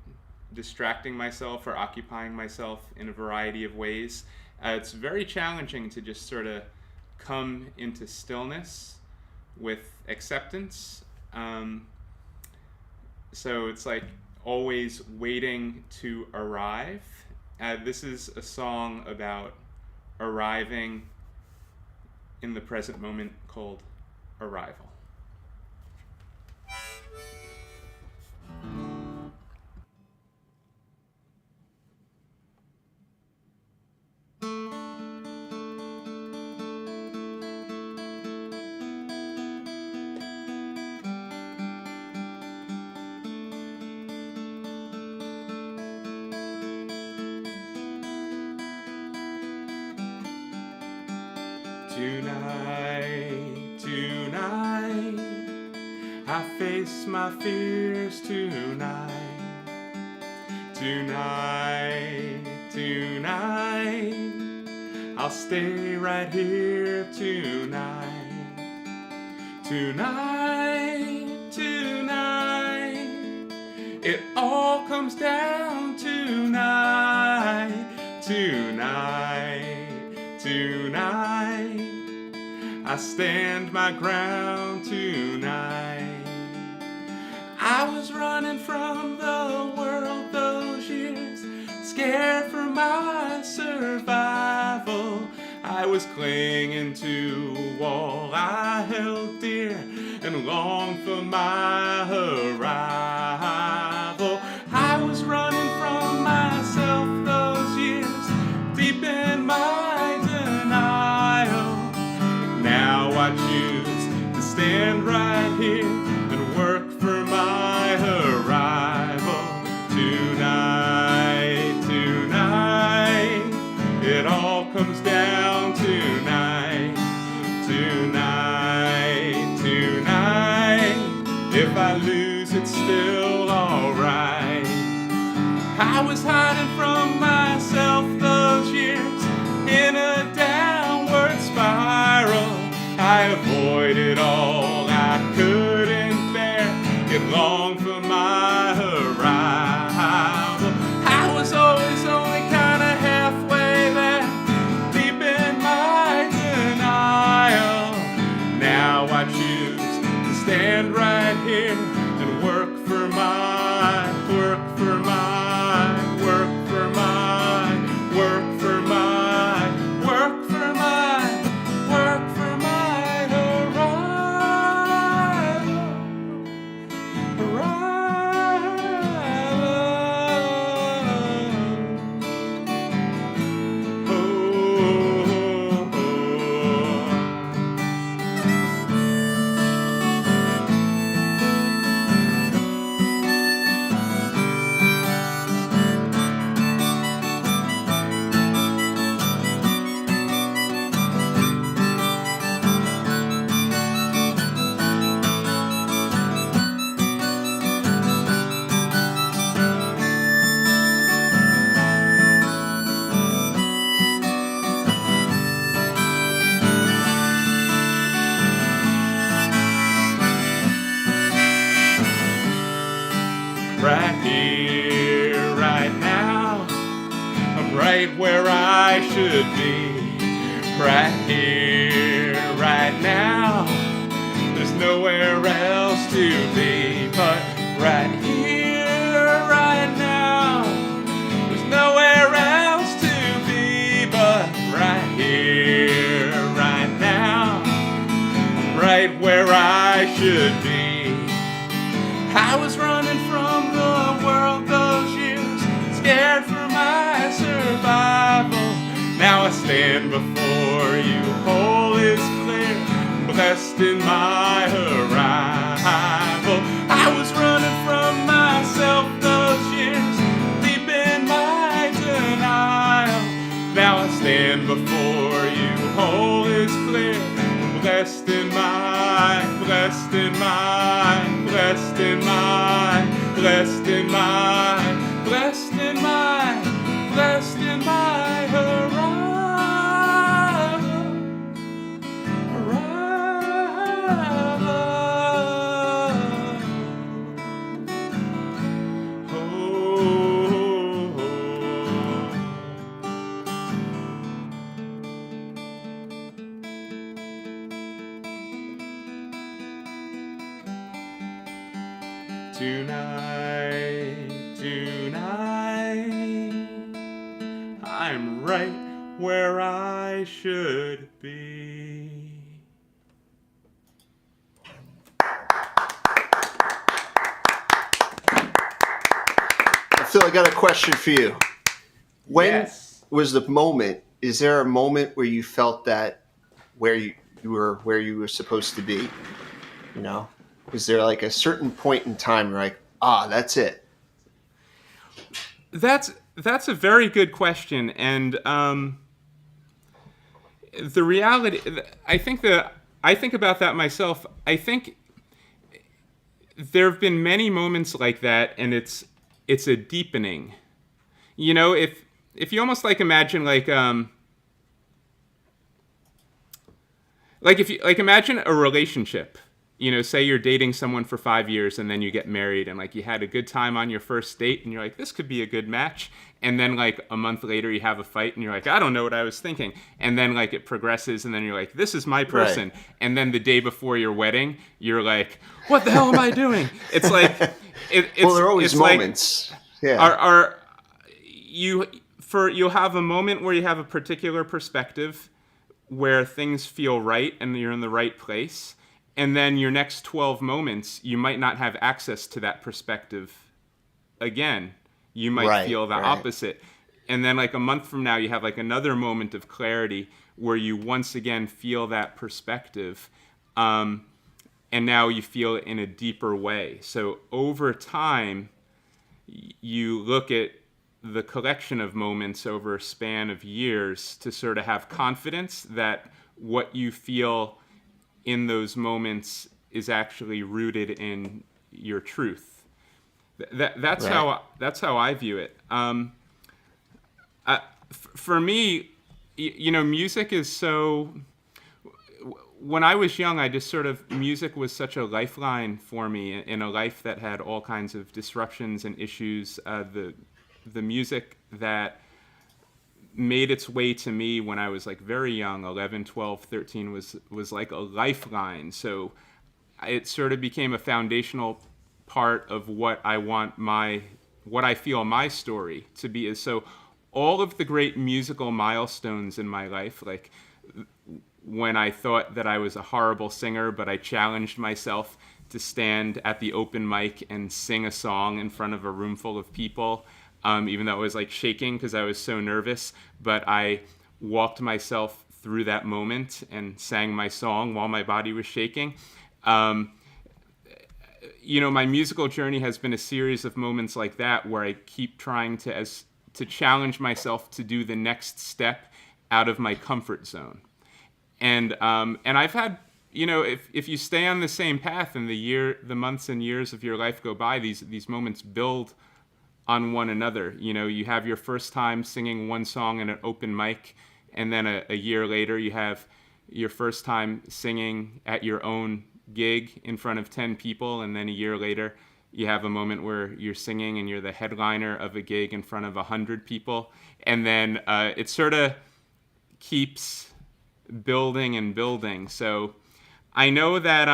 distracting myself or occupying myself in a variety of ways. It's very challenging to just sort of come into stillness with acceptance. So it's like always waiting to arrive. This is a song about arriving in the present moment called Arrival. Tonight, I face my fears tonight. Tonight, I'll stay right here tonight. Tonight, it all comes down tonight. Tonight, I stand my ground tonight. I was running from the world those years, scared for my survival. I was clinging to a wall I held dear and longed for my arrival. I was running from myself those years, deep in my denial. Now I choose to stand right here and work for my arrival. Tonight, it all comes down song tonight, tonight, tonight. If I lose, it's still alright. I was hiding from myself those years in a downward spiral. I avoided all I couldn't bear, yet longed for my arrival. I was always only kind of halfway there, deep in my denial. Now I choose to stand right here and work for my, work for my, work for my, work for my, work for my, work for my arrival, arrival. Oh, oh, oh. Right here, right now, I'm right where I should be. Right here, right now, there's nowhere else to be. But right here, right now, there's nowhere else to be. But right here, right now, I'm right where I should be. I was running from the world those years, scared for my survival. Now I stand before you, whole is clear, blessed in my arrival. I was running from myself those years, deep in my denial. Now I stand before you, whole is clear, blessed in my, blessed in my, blessed in my, blessed in my, blessed in my, blessed in my arrival, arrival. Oh, oh, Tonight, tonight, I'm right where I should be. Phil, I got a question for you. When Yes. was the moment? Is there a moment where you felt that where you were where you were supposed to be? You know, was there like a certain point in time where like, that's it? That's a very good question, and the reality, I think about that myself. I think there have been many moments like that, and it's a deepening. You know, if you almost like imagine like if you like imagine a relationship. You know, say you're dating someone for 5 years and then you get married and like you had a good time on your first date and you're like, this could be a good match. And then like a month later you have a fight and you're like, I don't know what I was thinking. And then like it progresses and then you're like, this is my person. Right. And then the day before your wedding, you're like, what the hell am I doing? It's like, well, there are always moments. Like, you'll have a moment where you have a particular perspective where things feel right and you're in the right place. And then your next 12 moments, you might not have access to that perspective again. You might feel the opposite. And then like a month from now, you have like another moment of clarity where you once again feel that perspective. And now you feel it in a deeper way. So over time, you look at the collection of moments over a span of years to sort of have confidence that what you feel in those moments is actually rooted in your truth. That's Right. how I view it. For me, music is so. When I was young, I just sort of music was such a lifeline for me in a life that had all kinds of disruptions and issues. The music that made its way to me when I was like very young, 11, 12, 13, was like a lifeline. So it sort of became a foundational part of what I feel my story to be is. So all of the great musical milestones in my life, like when I thought that I was a horrible singer, but I challenged myself to stand at the open mic and sing a song in front of a room full of people, even though I was like shaking because I was so nervous. But I walked myself through that moment and sang my song while my body was shaking. My musical journey has been a series of moments like that where I keep trying to challenge myself to do the next step out of my comfort zone. And I've had, if you stay on the same path and the months and years of your life go by, these moments build on one another. You have your first time singing one song in an open mic, and then a year later you have your first time singing at your own gig in front of 10 people, and then a year later you have a moment where you're singing and you're the headliner of a gig in front of 100 people, and then it sort of keeps building and building. So I know that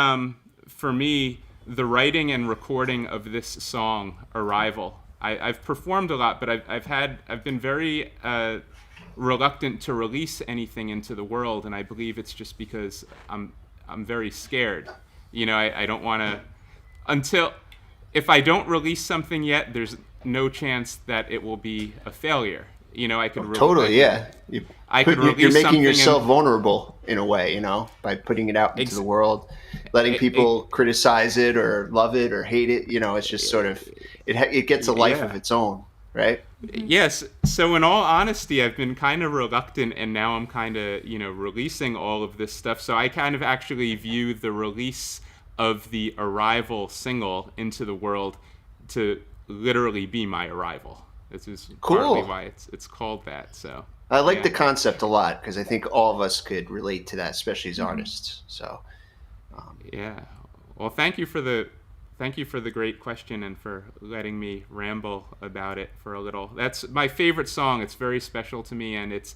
for me, the writing and recording of this song, Arrival, I've performed a lot, but I've been very reluctant to release anything into the world, and I believe it's just because I'm very scared. I don't want to, if I don't release something yet, there's no chance that it will be a failure. I could Totally, yeah. You're making yourself and, vulnerable in a way, by putting it out into the world, letting people criticize it or love it or hate it. It's just sort of it gets a life of its own, right? Yes. So in all honesty, I've been kind of reluctant, and now I'm kind of releasing all of this stuff. So I kind of actually view the release of the Arrival single into the world to literally be my arrival. This is partly why it's called that. So I like the concept a lot because I think all of us could relate to that, especially as artists. So yeah. Well, thank you for the great question and for letting me ramble about it for a little. That's my favorite song. It's very special to me, and it's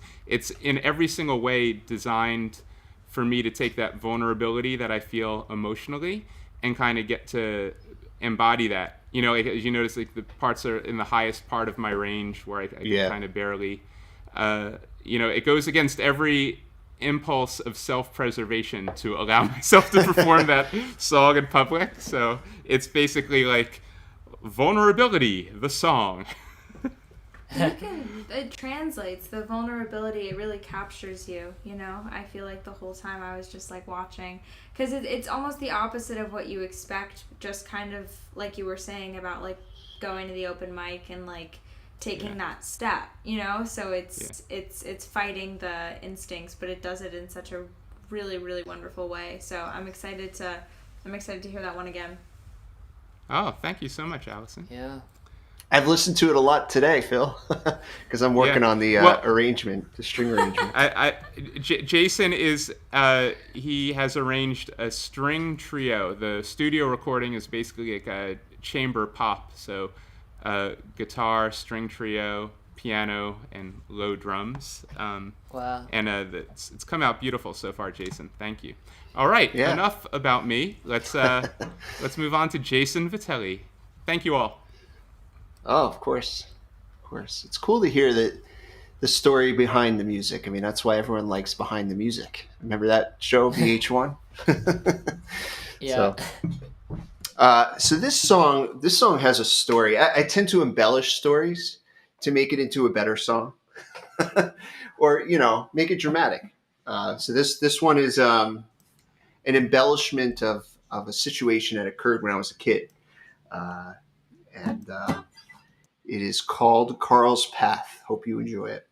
in every single way designed for me to take that vulnerability that I feel emotionally and kind of get to embody that. As you notice, like the parts are in the highest part of my range where I can kind of barely, it goes against every impulse of self-preservation to allow myself to perform that song in public. So it's basically like vulnerability, the song. It translates the vulnerability. It really captures you. I feel like the whole time I was just like watching, because it's almost the opposite of what you expect. Just kind of like you were saying about like going to the open mic and like taking that step. So it's fighting the instincts, but it does it in such a really, really wonderful way. So I'm excited to hear that one again. Oh, thank you so much, Allison. Yeah. I've listened to it a lot today, Phil, because I'm working on the arrangement, the string arrangement. Jason is he has arranged a string trio. The studio recording is basically like a chamber pop, so guitar, string trio, piano, and low drums. Wow! And it's come out beautiful so far, Jason. Thank you. All right, enough about me. Let's move on to Jason Vitelli. Thank you all. Oh, of course. It's cool to hear that the story behind the music. I mean, that's why everyone likes Behind the Music. Remember that show, VH1? Yeah. So this song has a story. I tend to embellish stories to make it into a better song, or make it dramatic. So this one is an embellishment of a situation that occurred when I was a kid, and It is called Carl's Path. Hope you enjoy it.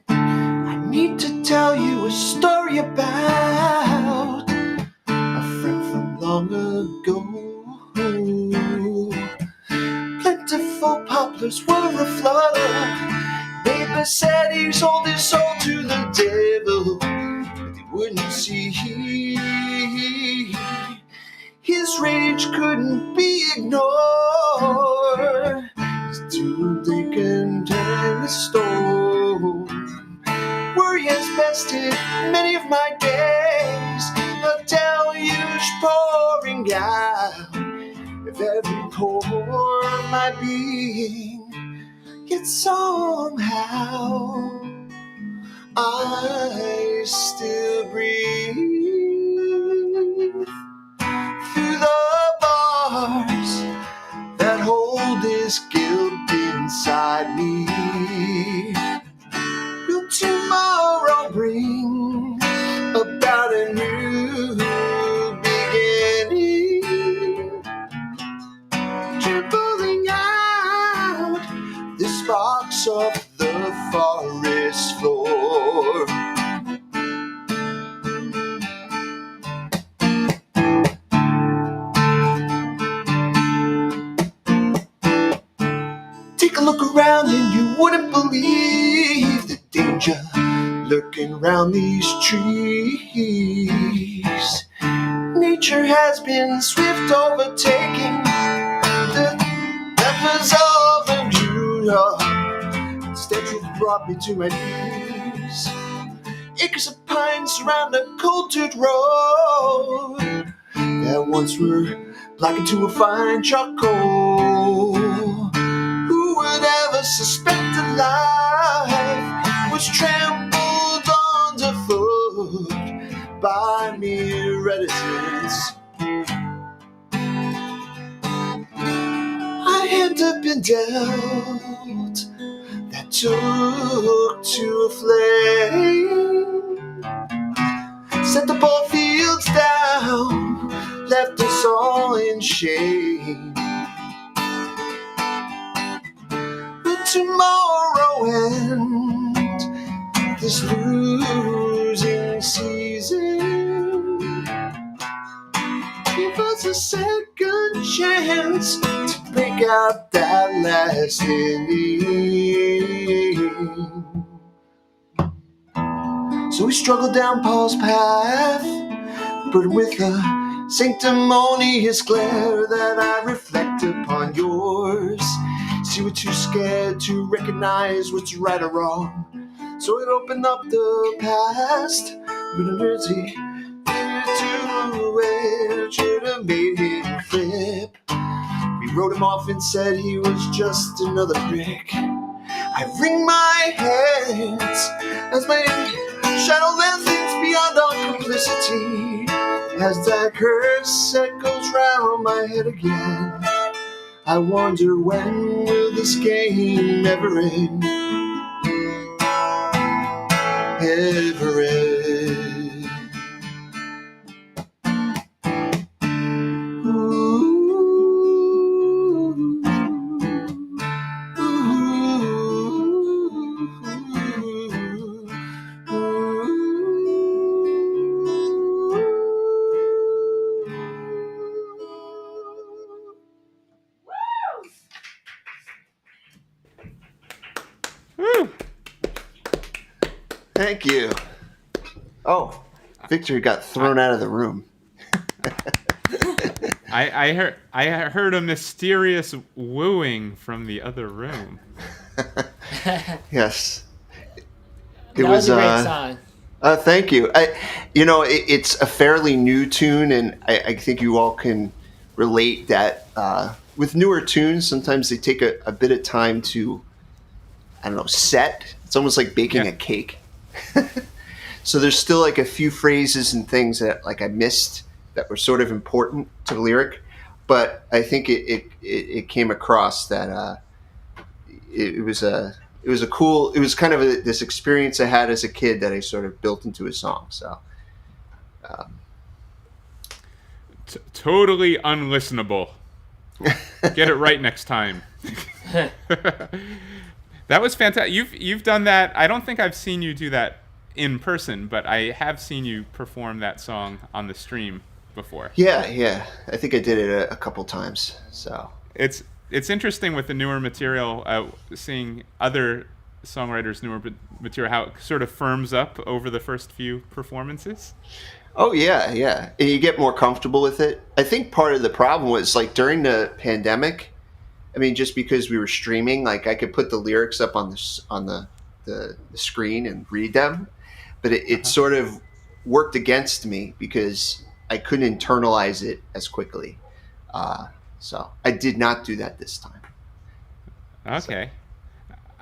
I need to tell you a story about a friend from long ago. Plentiful poplars were aflutter. Neighbor said he sold his soul to the devil, but he wouldn't see. His rage couldn't be ignored. His too they can turn the storm. Worry has bested many of my days. A deluge pouring out of every pore of my being. Yet somehow I still breathe through the bars that hold this guilt inside me. Will tomorrow bring about a new beginning? Dribbling out the sparks of the forest floor. Take a look around and you wouldn't believe the danger lurking around these trees. Nature has been swift overtaking the levers of the Judah. Instead you've brought me to my knees. Acres of pine surround a cold dirt road that once were blackened to a fine charcoal. Who would ever suspect a life was trampled underfoot by mere reticence? I had up been dealt that took to a flame, set the ball fields down, left us all in shame. Will tomorrow end this losing season? Give us a second chance to break out that last inning. So we struggled down Paul's path, burdened with a sanctimonious glare that I reflect upon yours. See, we're too scared to recognize what's right or wrong, so it opened up the past with an urgency to where should have made him flip. We wrote him off and said he was just another prick. I wring my hands as my shadow lengthens beyond all complicity, as that curse echoes round my head again. I wonder, when will this game ever end? Ever end? Thank you. Oh, Victor got thrown out of the room. I heard a mysterious wooing from the other room. Yes. That was a great song. Thank you. It's a fairly new tune, and I think you all can relate that with newer tunes, sometimes they take a bit of time to, set. It's almost like baking a cake. So there's still like a few phrases and things that I missed that were sort of important to the lyric, but I think it came across that it was a it was kind of this experience I had as a kid that I sort of built into a song. So. Totally unlistenable. Get it right next time. That was fantastic. You've done that. I don't think I've seen you do that in person, but I have seen you perform that song on the stream before. Yeah. I think I did it a couple times. So it's interesting with the newer material, seeing other songwriters' newer material, how it sort of firms up over the first few performances. Oh yeah. And you get more comfortable with it. I think part of the problem was like during the pandemic. I mean, just because we were streaming, like I could put the lyrics up on the screen and read them, but it sort of worked against me because I couldn't internalize it as quickly. So I did not do that this time. Okay.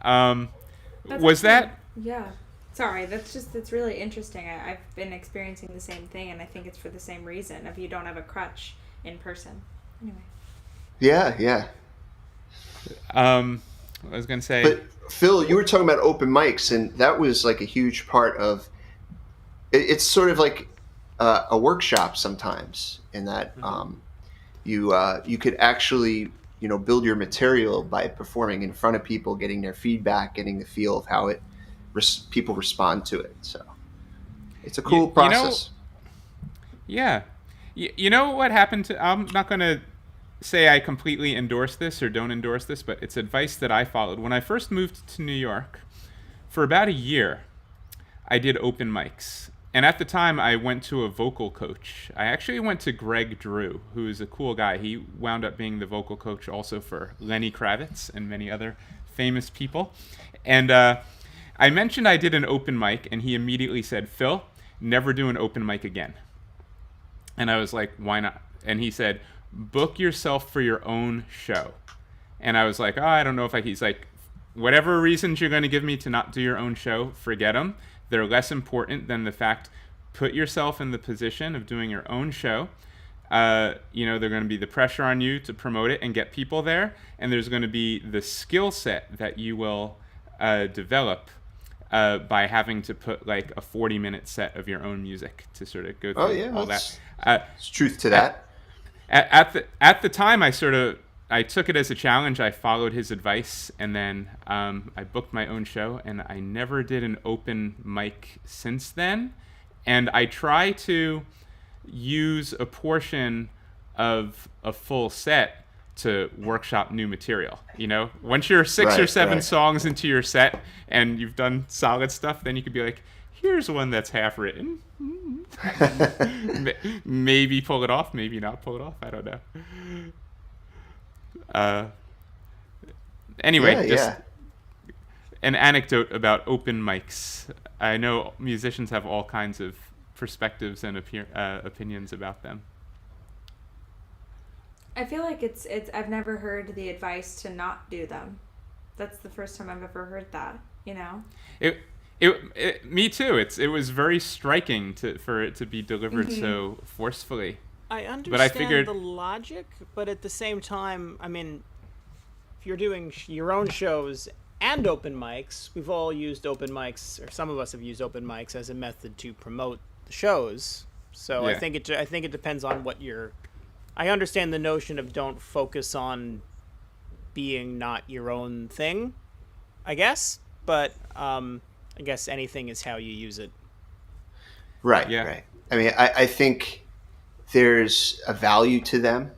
That's Was actually- that? Yeah. Sorry, that's really interesting. I've been experiencing the same thing, and I think it's for the same reason. If you don't have a crutch in person. Anyway. Yeah. I was gonna say. But Phil, you were talking about open mics, and that was like a huge part of. It's sort of like a workshop sometimes, in that you could actually build your material by performing in front of people, getting their feedback, getting the feel of how people respond to it. So it's a cool process. Yeah. You know what happened to? I'm not gonna say I completely endorse this or don't endorse this, but it's advice that I followed. When I first moved to New York, for about a year, I did open mics. And at the time, I went to a vocal coach. I actually went to Greg Drew, who is a cool guy. He wound up being the vocal coach also for Lenny Kravitz and many other famous people. And I mentioned I did an open mic, and he immediately said, "Phil, never do an open mic again." And I was like, "Why not?" And he said, "Book yourself for your own show." And I was like, "Oh, I don't know if I." He's like, "Whatever reasons you're going to give me to not do your own show, forget them. They're less important than the fact. Put yourself in the position of doing your own show. They're going to be the pressure on you to promote it and get people there, and there's going to be the skill set that you will develop by having to put like a 40-minute set of your own music to sort of go through all that." There's truth to that. At the time, I took it as a challenge. I followed his advice, and then I booked my own show, and I never did an open mic since then. And I try to use a portion of a full set to workshop new material. Once you're six or seven songs into your set and you've done solid stuff, then you could be like, here's one that's half written. Maybe pull it off, maybe not pull it off. I don't know. Anyway, just an anecdote about open mics. I know musicians have all kinds of perspectives and opinions about them. I feel like it's. I've never heard the advice to not do them. That's the first time I've ever heard that. Me too. It was very striking for it to be delivered so forcefully. I understand but I figured, the logic, but at the same time, I mean, if you're doing your own shows and open mics, we've all used open mics, or some of us have used open mics as a method to promote the shows. So yeah. I think it depends on what you're. I understand the notion of don't focus on being not your own thing, I guess, but I guess anything is how you use it. Right. Yeah. Right. I mean, I think there's a value to them.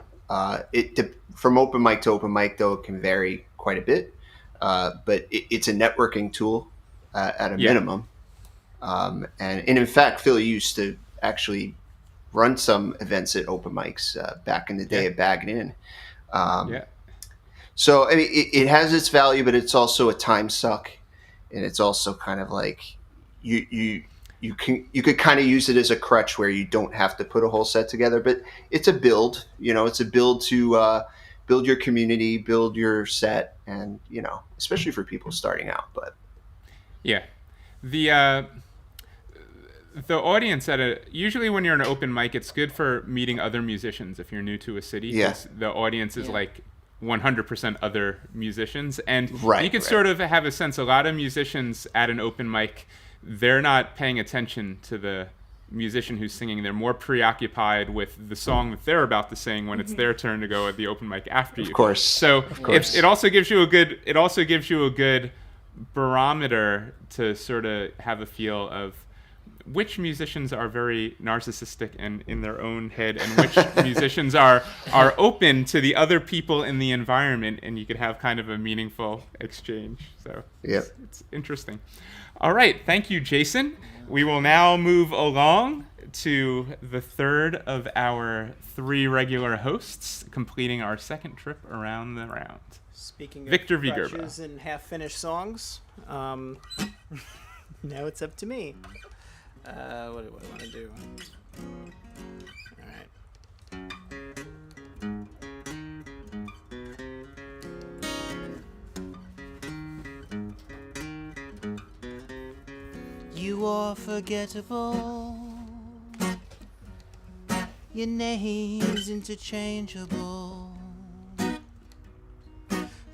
From open mic to open mic, though, it can vary quite a bit. But it's a networking tool at a minimum. And in fact, Phil used to actually run some events at open mics back in the day at Bagging In. So I mean, it has its value, but it's also a time suck, and it's also kind of like you could kind of use it as a crutch where you don't have to put a whole set together. But it's a build, it's a build to build your community, build your set, and especially for people starting out. But yeah, the audience usually when you're in an open mic, it's good for meeting other musicians if you're new to a city. Yeah. The audience is like 100% other musicians. And Right, you could right. sort of have a sense, a lot of musicians at an open mic, they're not paying attention to the musician who's singing. They're more preoccupied with the song that they're about to sing when it's their turn to go at the open mic after you. Of course. So course. it also gives you a good barometer to sort of have a feel of which musicians are very narcissistic and in their own head, and which musicians are open to the other people in the environment, and you could have kind of a meaningful exchange. So Yep. it's interesting. All right, thank you, Jason. We will now move along to the third of our 3 regular hosts, completing our second trip around the round. Speaking Victor of V. Gurbo. crutches and half-finished songs, now it's up to me. What do I want to do? All right. You are forgettable. Your name's interchangeable.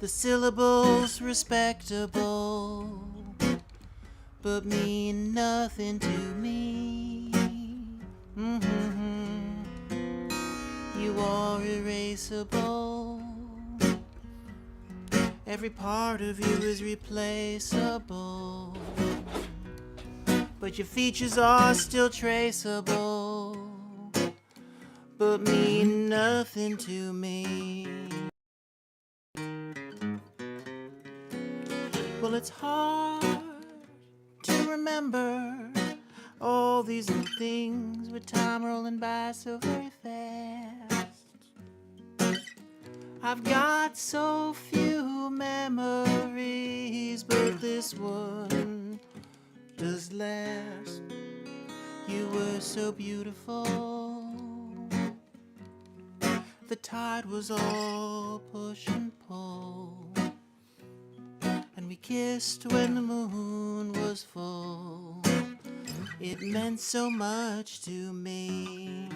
The syllables respectable, but mean nothing to me. You are erasable. Every part of you is replaceable, but your features are still traceable, but mean nothing to me. Well, it's hard to remember all these little things with time rolling by so very fast. I've got so few memories, but this one does last. You were so beautiful. The tide was all push and pull, and we kissed when the moon was full. It meant so much to me.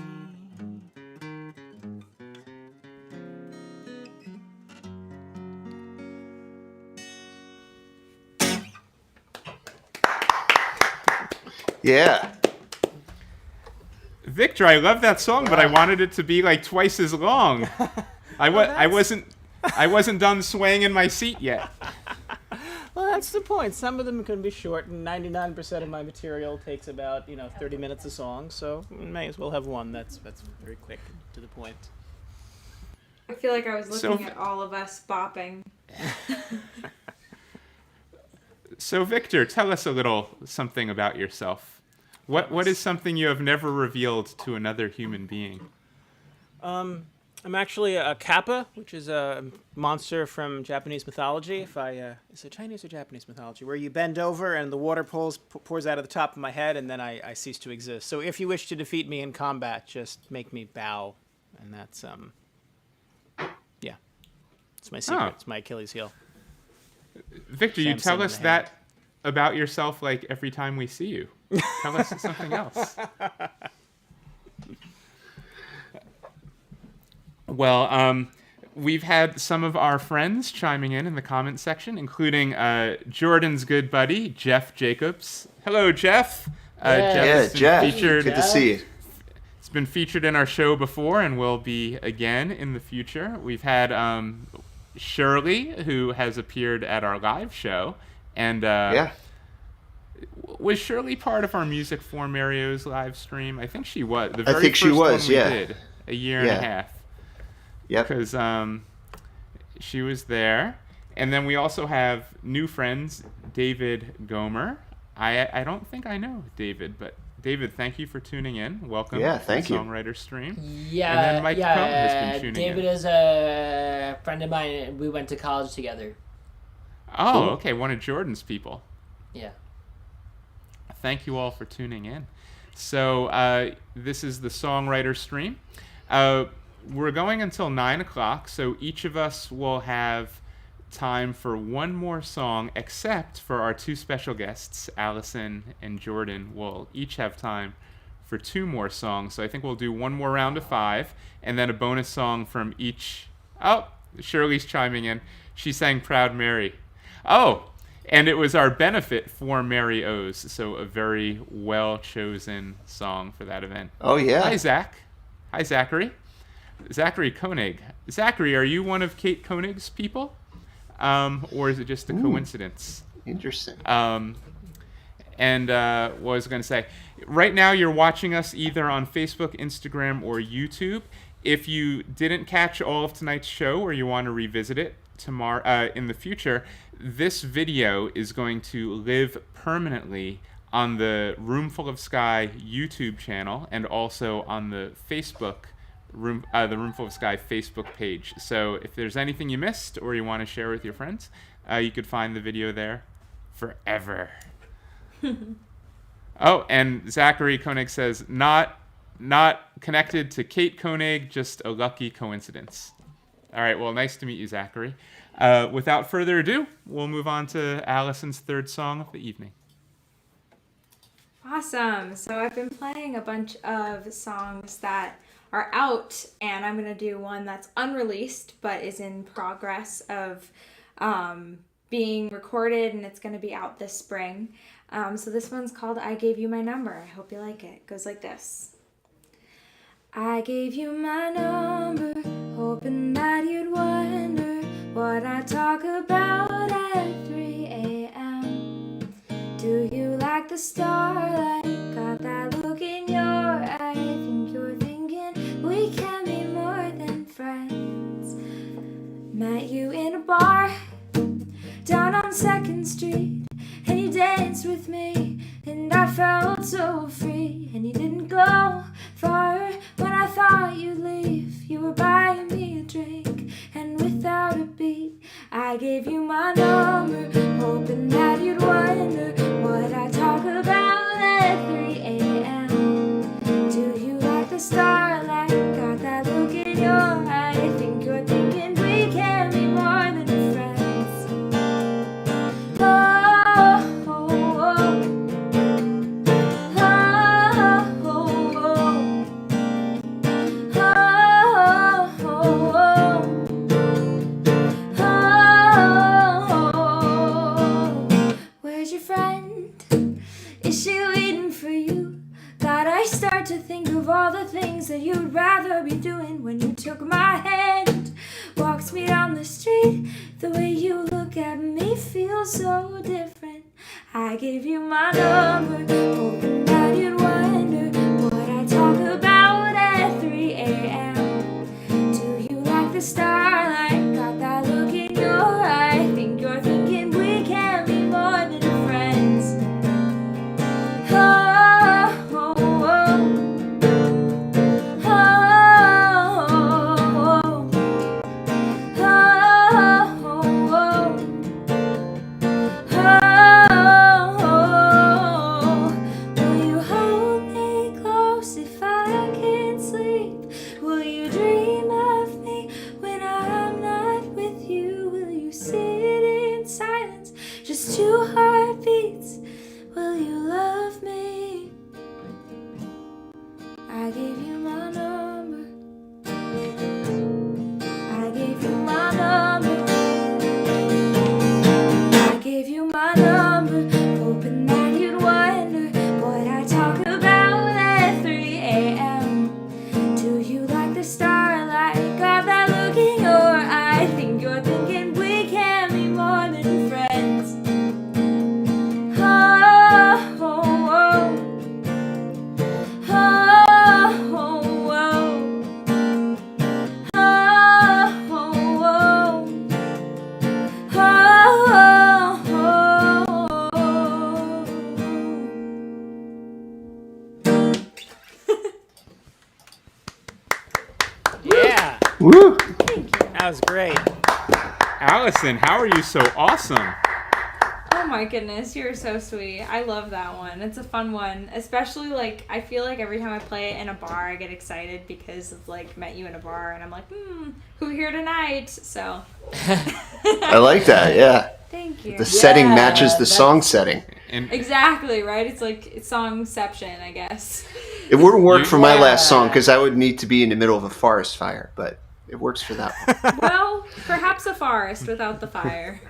Yeah. Victor, I love that song, but I wanted it to be like twice as long. I wasn't done swaying in my seat yet. Well, that's the point. Some of them can be short, and 99% of my material takes about 30 minutes a song. So we may as well have one that's very quick and to the point. I feel like I was looking So- at all of us bopping. So, Victor, tell us a little something about yourself. What is something you have never revealed to another human being? I'm actually a kappa, which is a monster from Japanese mythology. Is it Chinese or Japanese mythology? Where you bend over and the water pours out of the top of my head, and then I cease to exist. So if you wish to defeat me in combat, just make me bow, and that's yeah, it's my secret. Oh. It's my Achilles heel. Victor, you Samson tell in us the that about yourself like every time we see you. Tell us something else. Well, we've had some of our friends chiming in the comment section, including Jordan's good buddy, Jeff Jacobs. Hello, Jeff. Has been Jeff. featured- Good to see you. It's been featured in our show before and will be again in the future. We've had Shirley, who has appeared at our live show. And Yeah. was Shirley part of our Music for Mario's live stream? I think she was. The I very think she first was, one we yeah. did a year and a Yeah. half. Yep. Because she was there. And then we also have new friends, David Gomer. I don't think I know David, but David, thank you for tuning in. Welcome Yeah, to thank the you. Songwriter Stream. Yeah, And then Mike Cohn has been tuning David in. is a friend of mine, and we went to college together. Oh, Cool. okay, one of Jordan's people. Yeah. Thank you all for tuning in. So this is the Songwriter Stream. We're going until 9 o'clock, so each of us will have time for one more song, except for our 2 special guests, Allison and Jordan, will each have time for 2 more songs. So I think we'll do one more round of 5, and then a bonus song from each. Oh, Shirley's chiming in. She sang Proud Mary. Oh, and it was our benefit for Mary O's, so a very well-chosen song for that event. Oh, yeah. Hi, Zach. Hi, Zachary. Zachary Koenig. Zachary, are you one of Kate Koenig's people? Or is it just a coincidence? Interesting. And what was I going to say? Right now, you're watching us either on Facebook, Instagram, or YouTube. If you didn't catch all of tonight's show or you want to revisit it tomorrow in the future, this video is going to live permanently on the Roomful of Sky YouTube channel and also on the the Roomful of Sky Facebook page. So if there's anything you missed or you want to share with your friends, you could find the video there forever. Oh, and Zachary Koenig says, not connected to Kate Koenig, just a lucky coincidence. All right, well, nice to meet you, Zachary. Without further ado, we'll move on to Allison's third song of the evening. Awesome. So I've been playing a bunch of songs that are out, and I'm going to do one that's unreleased but is in progress of being recorded, and it's going to be out this spring. So this one's called I Gave You My Number. I hope you like it. It goes like this. I gave you my number, hoping that you'd wonder what I talk about at 3 a.m. Do you like the starlight? Got that look in your eye. Think you're thinking we can be more than friends. Met you in a bar down on 2nd Street, and you danced with me, and I felt so free. And you didn't go far when I thought you'd leave. You were buying me a drink, and without a beat, I gave you my number, hoping that you'd wonder what I talk about at 3 a.m. Do you like the starlight? Got that look in your eye. I think you're thinking we can be more than friends. Oh, oh, oh. Start to think of all the things that you'd rather be doing when you took my hand, walked me down the street. The way you look at me feels so different. I gave you my number, hoping that you'd wonder what I talk about at 3 a.m. Do you like the starlight? Got that look in your eye. Think you're thinking we can be more than friends. Oh, two heartbeats, will you love me? I gave you my number. I gave you my number. I gave you my number, hoping that you'd wonder what I talk about at 3 a.m. Do you like the starlight? Got that look in your eye. Think you're thinking we can be more than friends. Yeah. Woo! That was great. Allison, how are you so awesome? Oh my goodness, you're so sweet. I love that one. It's a fun one. Especially, like, I feel like every time I play it in a bar, I get excited because of, like, met you in a bar, and I'm like, who here tonight? So. I like that, yeah. Thank you. The setting matches the song setting. And Exactly, right? It's like, it's songception, I guess. It wouldn't work for my last song because I would need to be in the middle of a forest fire, but It works for that one. Well, perhaps a forest without the fire.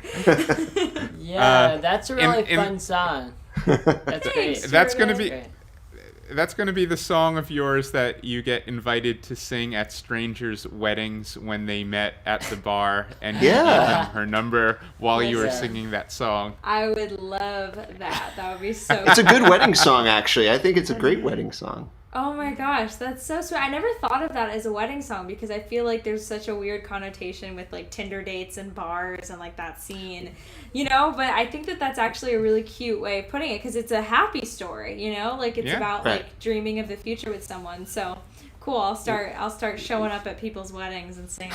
Yeah, that's a really in- fun song. That's great. Thanks. That's gonna Jordan. be Great. that's gonna be the song of yours that you get invited to sing at strangers' weddings when they met at the bar, and you Yeah. gave them her number while you were Listen. singing that song. I would love that. That would be so It's a good wedding song, actually. I think it's a great wedding song. Oh my gosh, that's so sweet. I never thought of that as a wedding song because I feel like there's such a weird connotation with like Tinder dates and bars and like that scene, you know? But I think that that's actually a really cute way of putting it because it's a happy story, you know? Like it's Yeah. about Right. like dreaming of the future with someone. So cool. I'll start showing up at people's weddings and singing.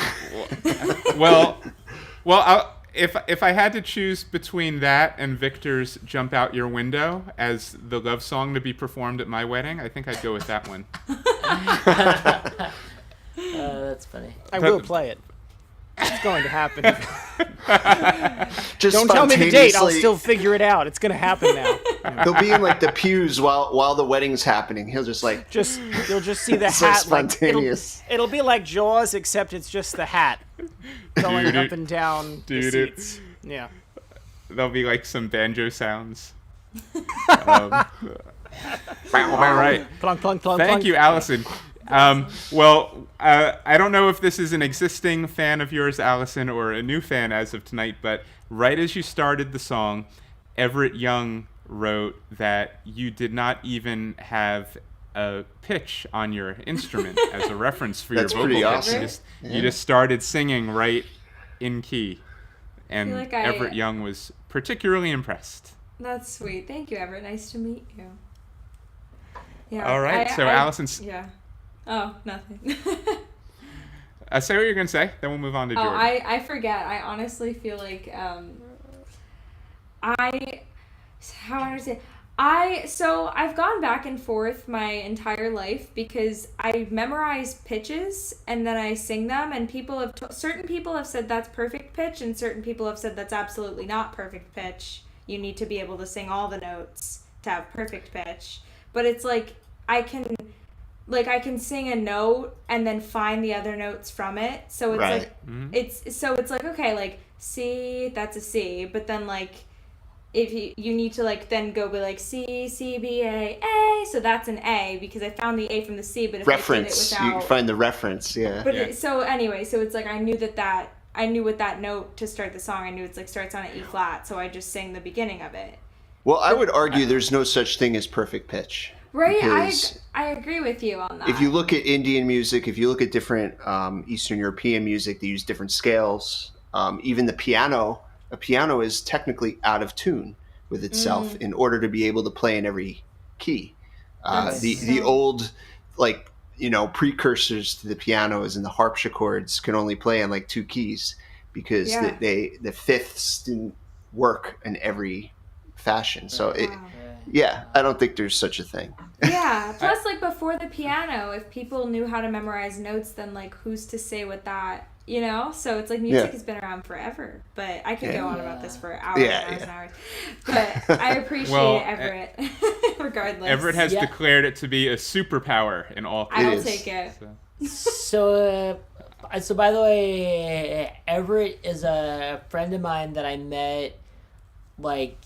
Well, if I had to choose between that and Victor's "Jump Out Your Window" as the love song to be performed at my wedding, I think I'd go with that one. That's funny. I will play it. It's going to happen. Just Don't tell me the date. I'll spontaneously- still figure it out. It's going to happen now. They'll be in like the pews while the wedding's happening. He'll just like You'll just see the So hat. Like, spontaneous. it'll be like Jaws, except it's just the hat going Dude, up and down the dude, seats. Yeah. There'll be like some banjo sounds. All right. Plunk, plunk, plunk, Thank plunk. you, Allison. I don't know if this is an existing fan of yours, Allison, or a new fan as of tonight, but right as you started the song, Everett Young wrote that you did not even have a pitch on your instrument as a reference for That's your vocal pretty pitch. awesome. You just started singing right in key, and like Everett Young was particularly impressed. That's sweet. Thank you, Everett. Nice to meet you. Yeah. All right, so Allison's. Yeah. Oh, nothing. Say what you're gonna say, then we'll move on to Jordan. I forget. I honestly feel like so I've gone back and forth my entire life because I memorize pitches and then I sing them, and certain people have said that's perfect pitch and certain people have said that's absolutely not perfect pitch. You need to be able to sing all the notes to have perfect pitch. But it's like I can sing a note and then find the other notes from it. So it's Right. like it's like, okay, like C, that's a C, but then like if you need to like then go be like C, C, B, A, so that's an A because I found the A from the C, but if reference. I did it without, You find the reference, yeah. but so it's like I knew I knew with that note to start the song. I knew it's like starts on an E flat, so I just sing the beginning of it. Well, I would argue there's no such thing as perfect pitch. Right, Because I agree with you on that. if you look at Indian music, if you look at different Eastern European music, they use different scales. Even the piano, a piano is technically out of tune with itself in order to be able to play in every key. The old, like, precursors to the pianos and the harpsichords can only play in like two keys because the fifths didn't work in every fashion. So I don't think there's such a thing. Yeah, plus like before the piano, if people knew how to memorize notes, then like who's to say what that, So it's like music has been around forever, but I could go on about this for hours and hours. But I appreciate Everett, regardless. Everett has declared it to be a superpower in all I will cases. take it. So by the way, Everett is a friend of mine that I met like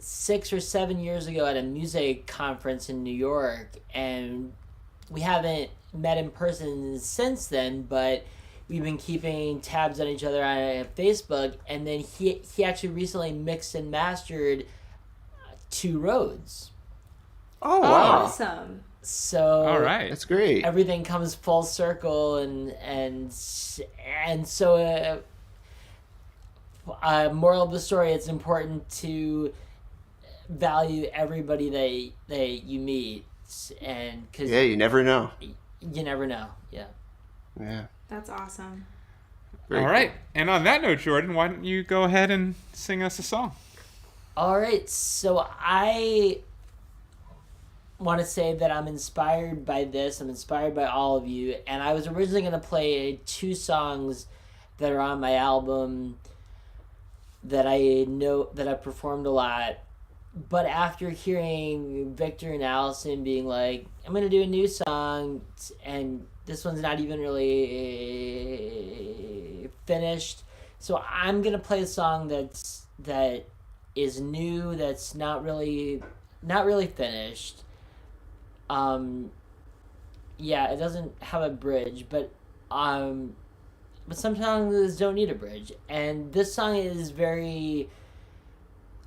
6 or 7 years ago at a music conference in New York, and we haven't met in person since then, but we've been keeping tabs on each other on Facebook, and then he actually recently mixed and mastered Two Roads. Oh, wow. Awesome. So All right. That's great. everything comes full circle, and so moral of the story, it's important to value everybody that you meet, and because You never know. you never know. Yeah. That's awesome. Very All right. And on that note, Jordan, why don't you go ahead and sing us a song? All right, so I want to say that I'm inspired by this. I'm inspired by all of you, and I was originally going to play 2 songs that are on my album that I know that I performed a lot. But after hearing Victor and Allison being like, I'm going to do a new song, and This one's not even really finished. So I'm gonna play a song that is new, that's not really finished. Yeah, it doesn't have a bridge, but some songs don't need a bridge, and this song is very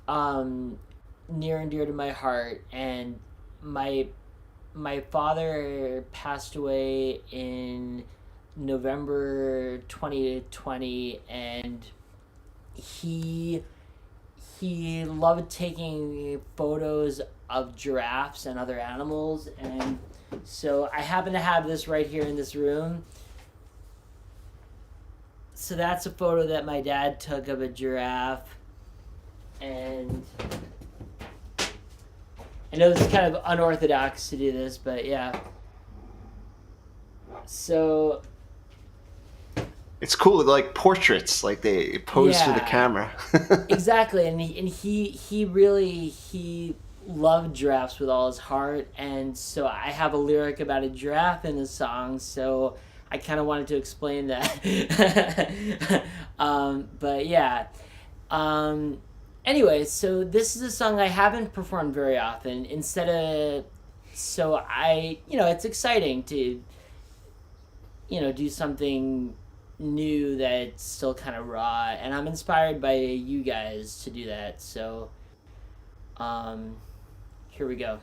near and dear to my heart. And my father passed away in November 2020, and he loved taking photos of giraffes and other animals, and so I happen to have this right here in this room. So that's a photo that my dad took of a giraffe, and I know this is kind of unorthodox to do this, but yeah. So It's cool, like portraits, like they pose to the camera. Exactly, and he really loved giraffes with all his heart, and so I have a lyric about a giraffe in the song, so I kind of wanted to explain that. But yeah. Anyway, so this is a song I haven't performed very often. So it's exciting to, do something new that's still kind of raw, and I'm inspired by you guys to do that. So, here we go.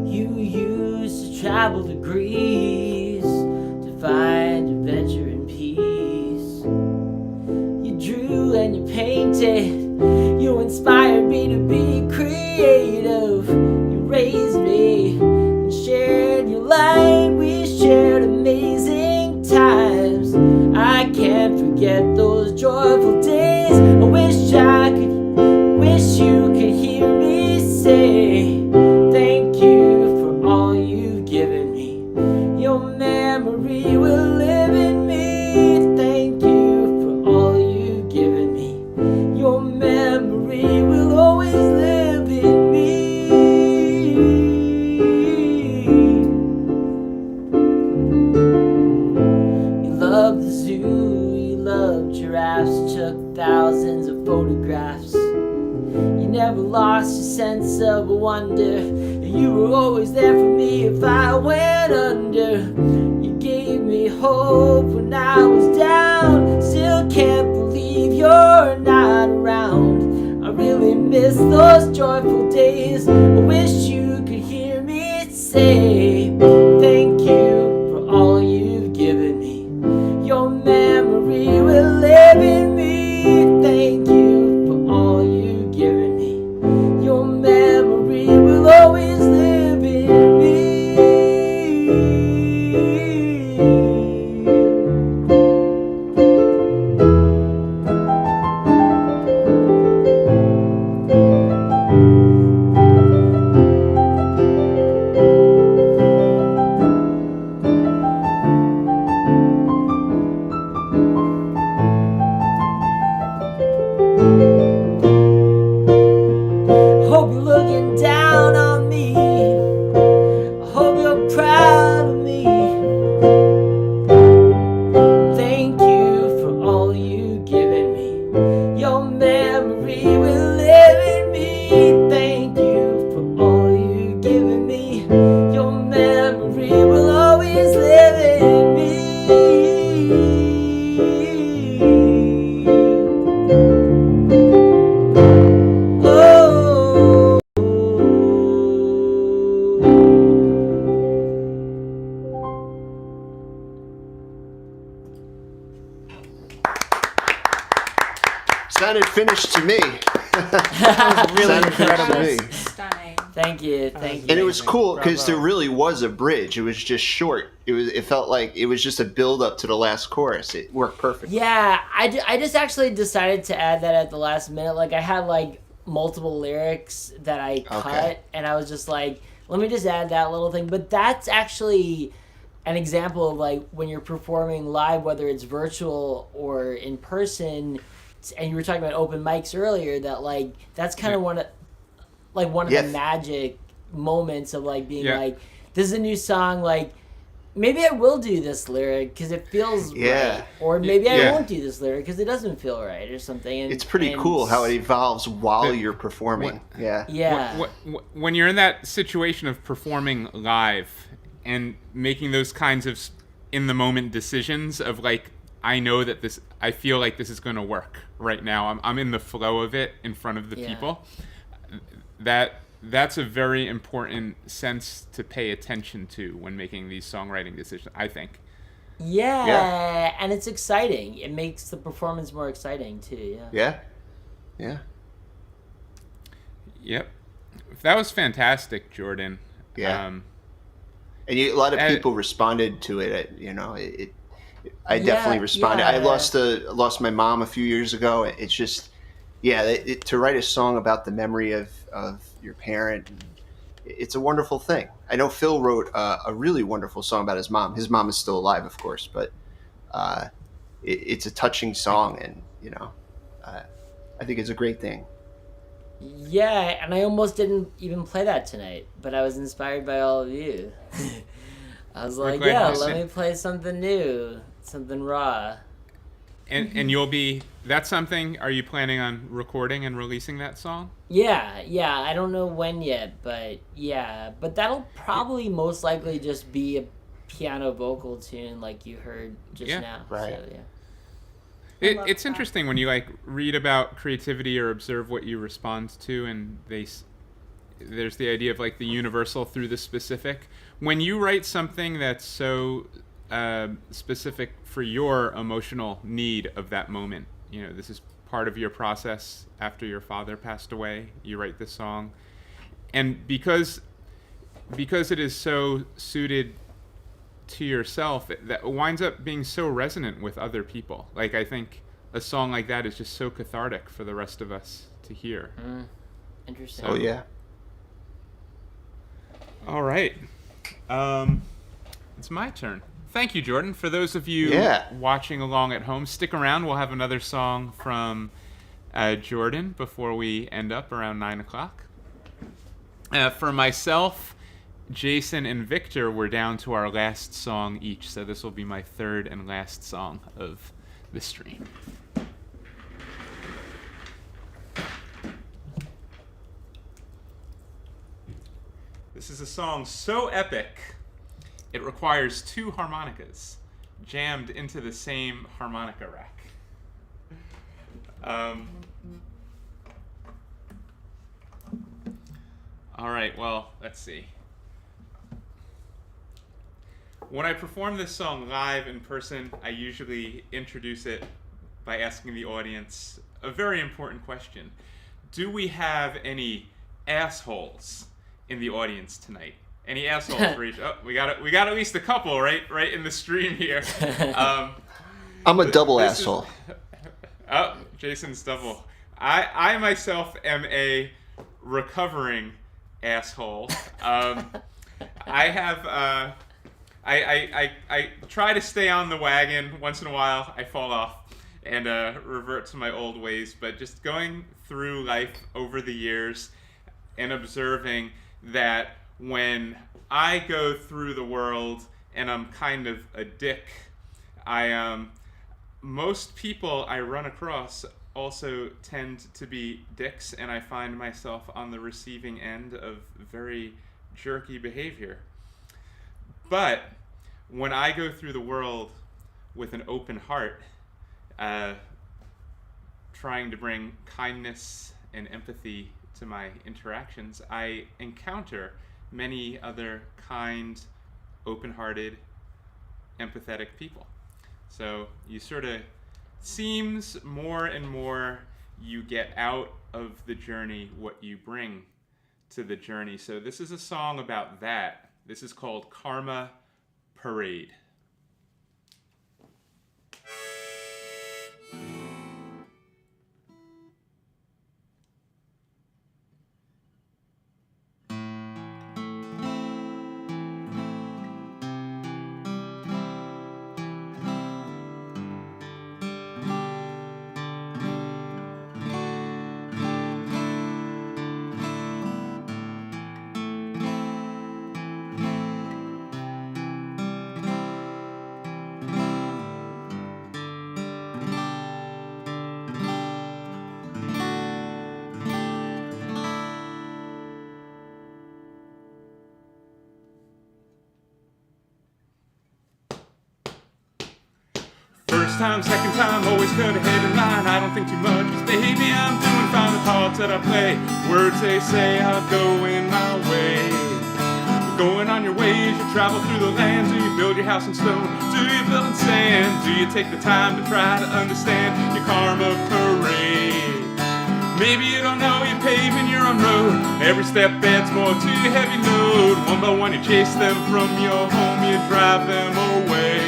You used to travel to Greece to find adventure and peace. You drew and you painted. You inspired me to be creative. You raised me and shared your light. We shared amazing times. I can't forget those joyful days. I wish you could hear me say thank you for all you've given me. Your memory will live in me. Thank you for all you've given me. Your memory will always live in me. You loved the zoo, you loved giraffes, took thousands of photographs. You never lost your sense of wonder. You were always there for me if I went under. You gave me hope when I was down. Still can't believe you're not around. I really miss those joyful days. I wish you could hear me say thank you for all you've given me. Your memory will live in me. Thank you for all you've given me. Your memory will always live in me. Hope you're looking down on me. I hope you're proud of me. Thank you for all you've given me. Your memory will live in me. Thank you for all you've given me. Your memory will always live in me. Oh. Sounded finished to me. Really Sounded incredible. finished to me. Stunning. Thank you. And it was cool because Bravo. there really was a bridge. It was just short. It felt like it was just a build up to the last chorus. It worked perfect. Yeah, I just actually decided to add that at the last minute. Like, I had, like, multiple lyrics that I cut, Okay. and I was just like, let me just add that little thing. But that's actually an example of like when you're performing live, whether it's virtual or in person. And you were talking about open mics earlier. That like that's kind of one of the magic moments of like being like, this is a new song, like maybe I will do this lyric because it feels right, or maybe I won't do this lyric because it doesn't feel right or something. And, it's pretty cool how it evolves while you're performing. When you're in that situation of performing live and making those kinds of in the moment decisions of like, I know that I feel like this is going to work right now. I'm in the flow of it in front of the people. That's a very important sense to pay attention to when making these songwriting decisions, I think. Yeah, and it's exciting. It makes the performance more exciting too. Yeah. Yep. That was fantastic, Jordan. Yeah. And a lot of people responded to it. I definitely responded. I lost my mom a few years ago. It's just, to write a song about the memory of your parent, it's a wonderful thing. I know Phil wrote a really wonderful song about his mom. His mom is still alive, of course, but it's a touching song, and I think it's a great thing. Yeah, and I almost didn't even play that tonight, but I was inspired by all of you. I was like, let me play something new, something raw. And that's something, are you planning on recording and releasing that song? Yeah, I don't know when yet, but that'll probably most likely just be a piano vocal tune like you heard just now. Right. So, It's interesting when you like read about creativity or observe what you respond to, and there's the idea of like the universal through the specific. When you write something that's so specific for your emotional need of that moment, this is part of your process after your father passed away, you write this song, and because it is so suited to yourself, that winds up being so resonant with other people. Like, I think a song like that is just so cathartic for the rest of us to hear. Interesting. Oh yeah. All right. It's my turn. Thank you, Jordan. For those of you watching along at home, stick around. We'll have another song from Jordan before we end up around 9 o'clock. For myself, Jason and Victor were down to our last song each, so this will be my third and last song of the stream. This is a song so epic, it requires 2 harmonicas jammed into the same harmonica rack. All right, well, let's see. When I perform this song live in person, I usually introduce it by asking the audience a very important question. Do we have any assholes in the audience tonight? Any assholes for each? Oh, we got at least a couple, right in the stream here. I'm a double asshole. Jason's double. I myself am a recovering asshole. I have I try to stay on the wagon. Once in a while, I fall off and revert to my old ways. But just going through life over the years and observing that when I go through the world and I'm kind of a dick, most people I run across also tend to be dicks, and I find myself on the receiving end of very jerky behavior. But when I go through the world with an open heart, trying to bring kindness and empathy to my interactions, I encounter many other kind, open-hearted, empathetic people. So you sort of, seems more and more you get out of the journey what you bring to the journey. So this is a song about that. This is called Karma Parade. First time, second time, always cut ahead in line. I don't think too much, 'cause baby, I'm doing fine. The parts that I play, words they say are going my way. Going on your ways, you travel through the land. Do you build your house in stone? Do you build in sand? Do you take the time to try to understand your karma parade? Maybe you don't know you're paving your own road. Every step adds more to your heavy load. One by one you chase them from your home, you drive them away.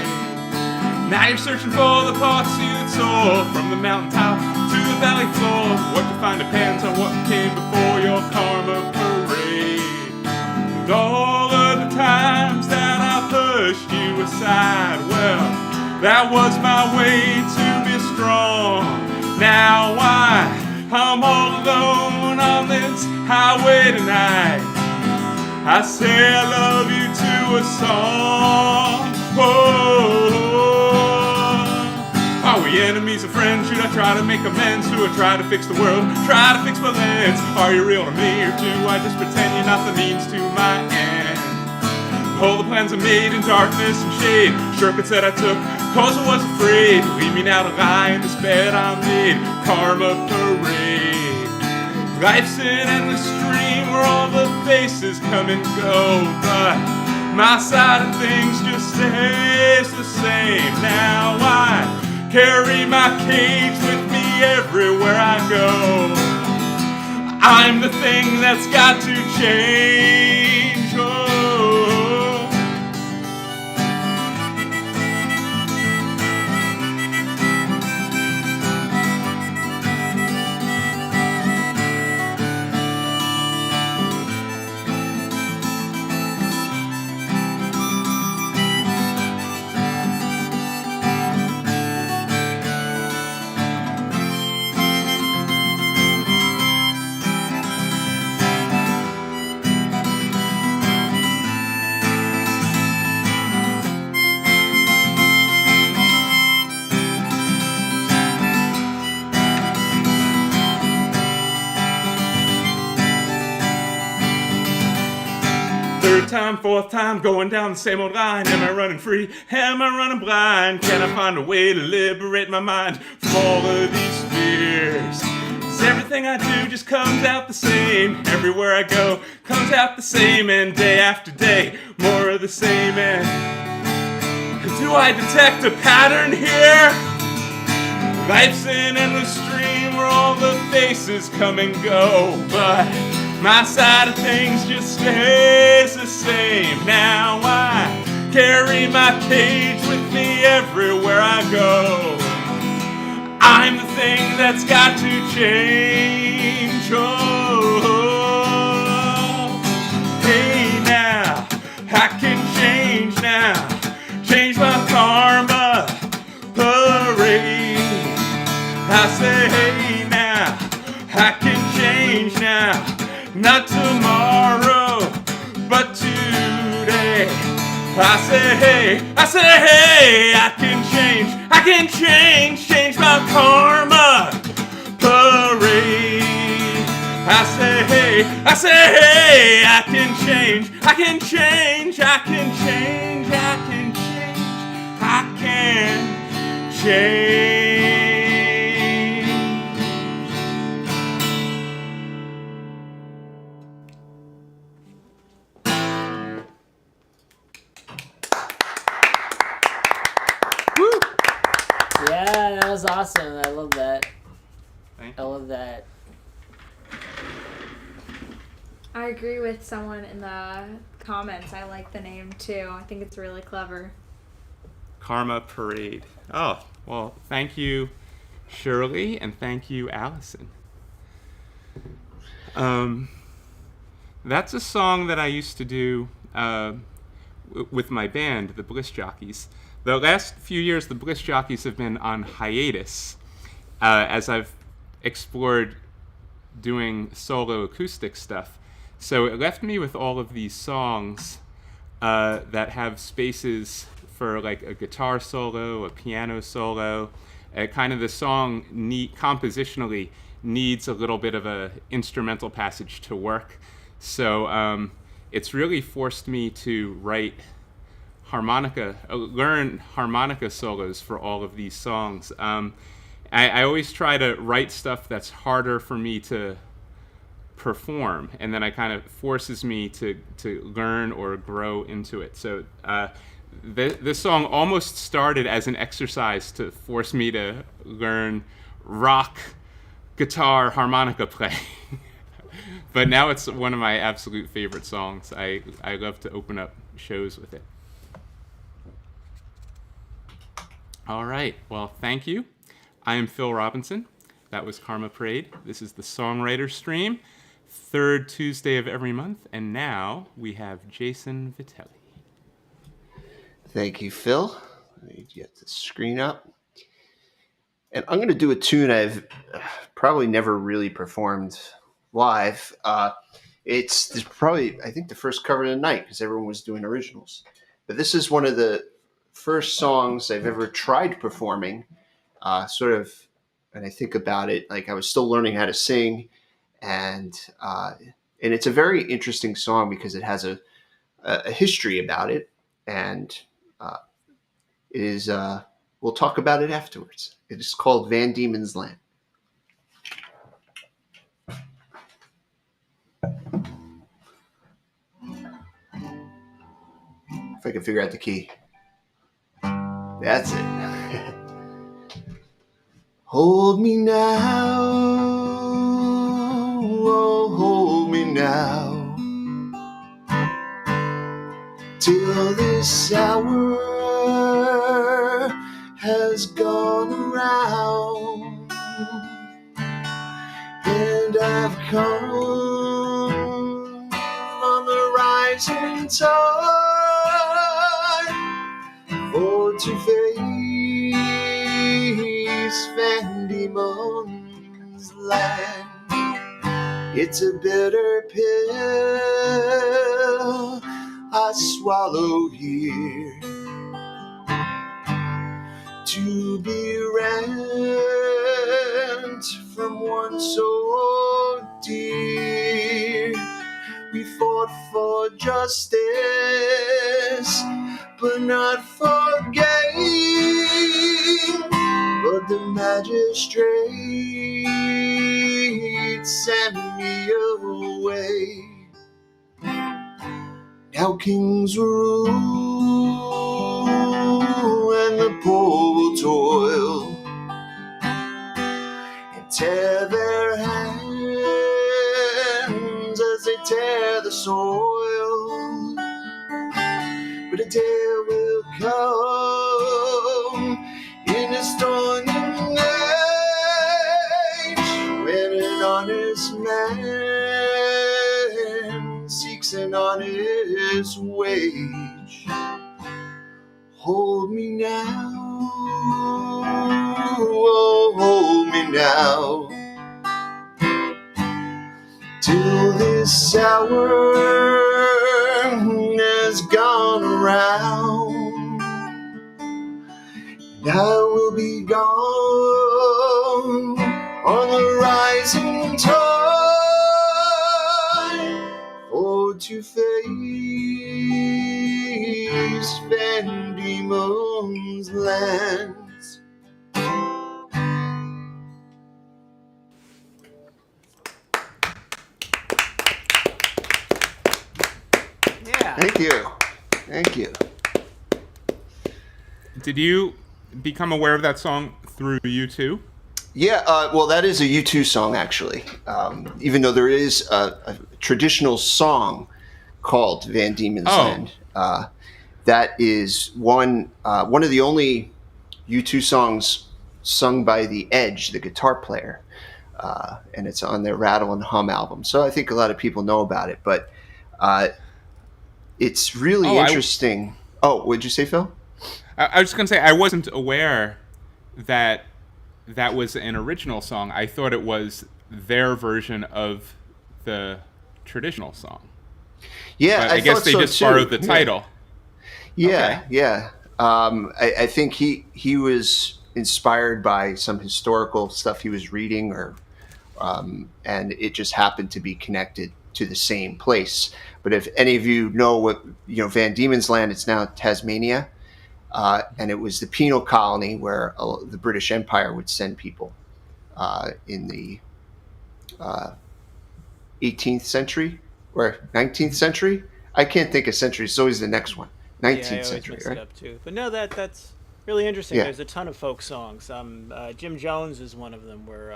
Now you're searching for the parts of you that soar, from the mountaintop to the valley floor. What you find depends on what came before your karma parade. And all of the times that I pushed you aside, well, that was my way to be strong. Now I'm all alone on this highway tonight. I say I love you to a song. Are we enemies or friends? Should I try to make amends? Do I try to fix the world? Try to fix my lens? Are you real to me, or do I just pretend you're not the means to my end? All the plans I made in darkness and shade, shortcuts that I took, cause I was afraid. Leave me now to lie in this bed I made. Karma parade. Life's an endless stream where all the faces come and go, but my side of things just stays the same. Now I carry my cage with me everywhere I go. I'm the thing that's got to change. Oh. Third time, fourth time, going down the same old line. Am I running free? Am I running blind? Can I find a way to liberate my mind from all of these fears? 'Cause everything I do just comes out the same. Everywhere I go comes out the same, and day after day, more of the same. And do I detect a pattern here? Life's an endless stream where all the faces come and go, but my side of things just stays the same. Now I carry my cage with me everywhere I go. I'm the thing that's got to change. Oh, hey now, I can change now. Change my karma parade. I say hey now, I can change now. Not tomorrow, but today. I say hey, I can change my karma parade. I say hey, I can change. Yeah, that was awesome. I love that. Thank I love that. I agree with someone in the comments. I like the name too. I think it's really clever. Karma Parade. Oh, well, thank you, Shirley, and thank you, Allison. That's a song that I used to do with my band, the Bliss Jockeys. The last few years, the Bliss Jockeys have been on hiatus as I've explored doing solo acoustic stuff. So it left me with all of these songs that have spaces for like a guitar solo, a piano solo. Kind of the song compositionally needs a little bit of a instrumental passage to work. So it's really forced me to write learn harmonica solos for all of these songs. I always try to write stuff that's harder for me to perform, and then it kind of forces me to learn or grow into it. So this song almost started as an exercise to force me to learn rock guitar harmonica playing. But now it's one of my absolute favorite songs. I love to open up shows with it. All right, well, thank you. I am Phil Robinson. That was Karma Parade. This is the Songwriter Stream, third Tuesday of every month. And now we have Jason Vitelli. Thank you, Phil. Let me get the screen up. And I'm going to do a tune I've probably never really performed live. It's probably, I think, the first cover of the night because everyone was doing originals. But this is one of the first songs I've ever tried performing. And I think about it, like I was still learning how to sing, and it's a very interesting song because it has a history about it, and it is. We'll talk about it afterwards. It is called Van Diemen's Land. If I can figure out the key. That's it. Hold me now, oh, hold me now, till this hour has gone around, and I've come on the rising tide for to face Van Diemen's Land. It's a bitter pill I swallow here, to be rent from one so dear. We fought for justice, but not for gain. But the magistrate sent me away. Now kings will rule and the poor will toil and tear their hands as they tear the soil. But a day will come in a storming age when an honest man seeks an honest wage. Hold me now, oh, hold me now, till this hour has gone around. And I will be gone on the rising tide for to face Van Diemen's Land. Yeah. Thank you. Thank you. Did you become aware of that song through U2? Yeah, well, that is a U2 song, actually. Even though there is a traditional song called Van Diemen's Land. That is one of the only U2 songs sung by The Edge, the guitar player. And it's on their Rattle and Hum album. So I think a lot of people know about it. But it's really interesting. What'd you say, Phil? I was just going to say, I wasn't aware that that was an original song. I thought it was their version of the traditional song. Yeah, but I guess they just borrowed the title. Yeah, okay. Yeah. I think he was inspired by some historical stuff he was reading, and it just happened to be connected to the same place. But if any of you know what, Van Diemen's Land, it's now Tasmania. And it was the penal colony where the British Empire would send people in the 18th century or 19th century. I can't think of century. It's always the next one. 19th I always century, mix right? it up too. But no, that's really interesting. Yeah. There's a ton of folk songs. Jim Jones is one of them, where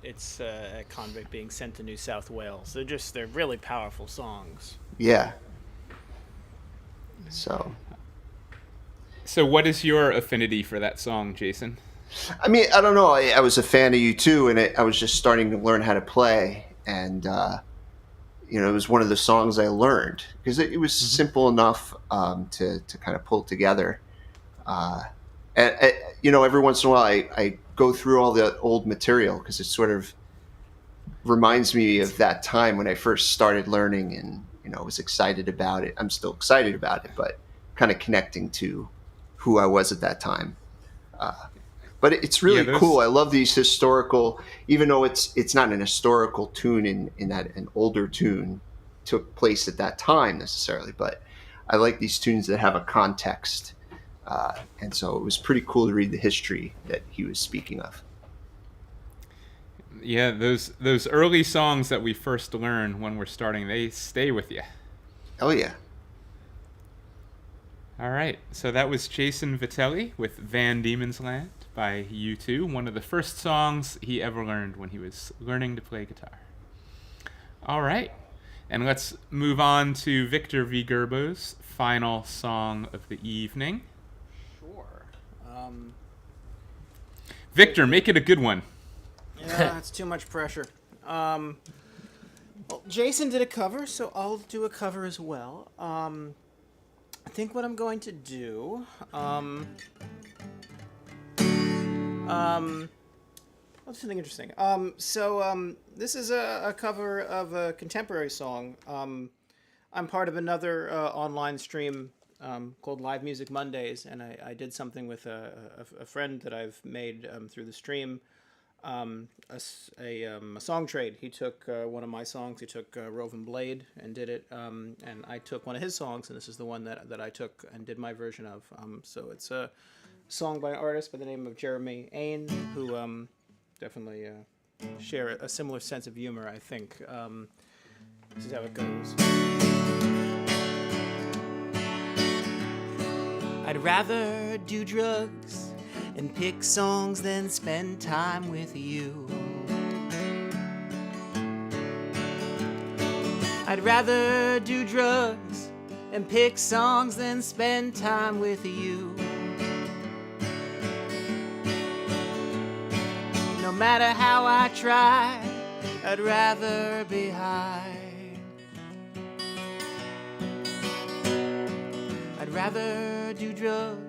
it's a convict being sent to New South Wales. They're really powerful songs. Yeah. So what is your affinity for that song, Jason? I mean, I don't know. I was a fan of U2, and I was just starting to learn how to play, and it was one of the songs I learned because it was simple enough to kind of pull together. And every once in a while, I go through all the old material because it sort of reminds me of that time when I first started learning, and was excited about it. I'm still excited about it, but kind of connecting to who I was at that time. But it's really cool. I love these historical, even though it's not an historical tune in that an older tune took place at that time necessarily. But I like these tunes that have a context. And so it was pretty cool to read the history that he was speaking of. Yeah, those early songs that we first learn when we're starting, they stay with you. Oh, yeah. All right, so that was Jason Vitelli with Van Diemen's Land by U2, one of the first songs he ever learned when he was learning to play guitar. All right, and let's move on to Victor V. Gurbo's final song of the evening. Sure. Victor, make it a good one. Yeah, it's too much pressure. Well, Jason did a cover, so I'll do a cover as well. I think what I'm going to do, what's something interesting? This is a cover of a contemporary song. I'm part of another online stream called Live Music Mondays, and I did something with a friend that I've made through the stream. A song trade. He took one of my songs. He took Roving Blade and did it, and I took one of his songs, and this is the one that I took and did my version of. So it's a song by an artist by the name of Jeremy Ain, who definitely share a similar sense of humor, I think. This is how it goes. I'd rather do drugs and pick songs than spend time with you. I'd rather do drugs and pick songs than spend time with you. No matter how I try, I'd rather be high. I'd rather do drugs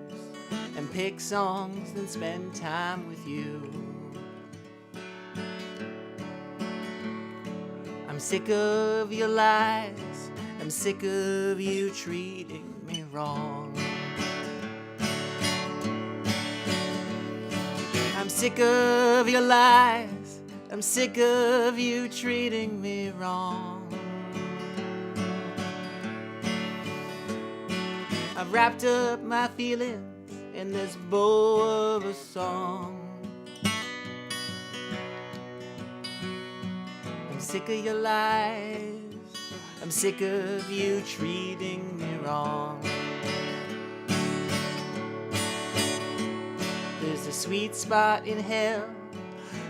and pick songs than spend time with you. I'm sick of your lies, I'm sick of you treating me wrong. I'm sick of your lies, I'm sick of you treating me wrong. I've wrapped up my feelings in this bow of a song. I'm sick of your lies, I'm sick of you treating me wrong. There's a sweet spot in hell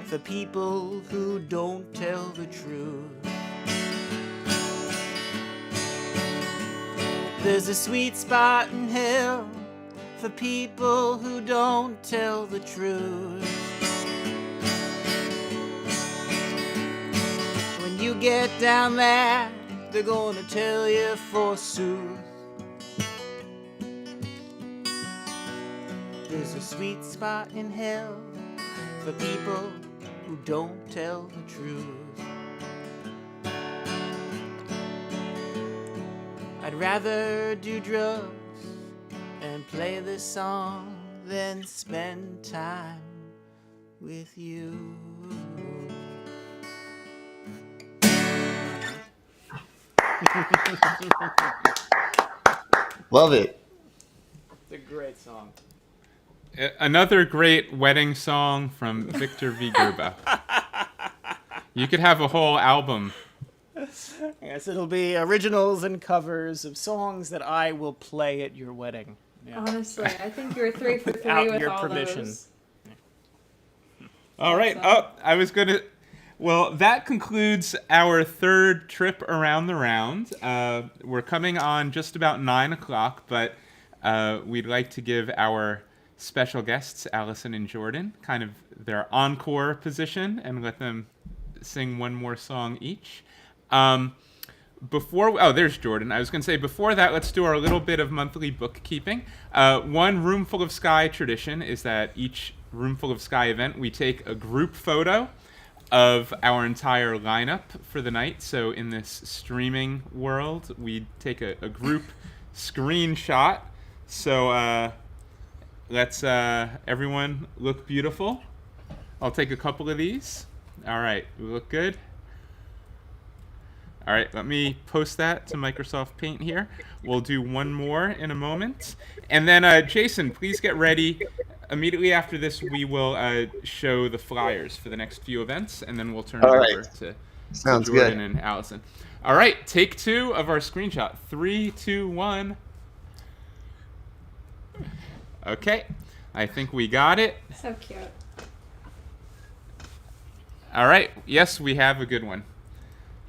for people who don't tell the truth. There's a sweet spot in hell for people who don't tell the truth. When you get down there, they're gonna tell you forsooth. There's a sweet spot in hell for people who don't tell the truth. I'd rather do drugs and play this song than spend time with you. Love it. It's a great song. Another great wedding song from Victor V. Gurbo. You could have a whole album. Yes, it'll be originals and covers of songs that I will play at your wedding. Yeah. Honestly, I think you're 3 for 3 Without with your all permission. those. All right. Oh, I was going to... Well, that concludes our third trip around the round. We're coming on just about 9 o'clock, but we'd like to give our special guests, Allison and Jordan, kind of their encore position and let them sing one more song each. There's Jordan. I was going to say, before that, let's do our little bit of monthly bookkeeping. One Roomful of Sky tradition is that each Roomful of Sky event, we take a group photo of our entire lineup for the night. So in this streaming world, we take a group screenshot. So let's everyone look beautiful. I'll take a couple of these. All right, we look good. All right, let me post that to Microsoft Paint here. We'll do one more in a moment. And then Jason, please get ready. Immediately after this, we will show the flyers for the next few events, and then we'll turn it over to Jordan and Allison. All right, take 2 of our screenshot. 3, 2, 1. Okay, I think we got it. So cute. All right, yes, we have a good one.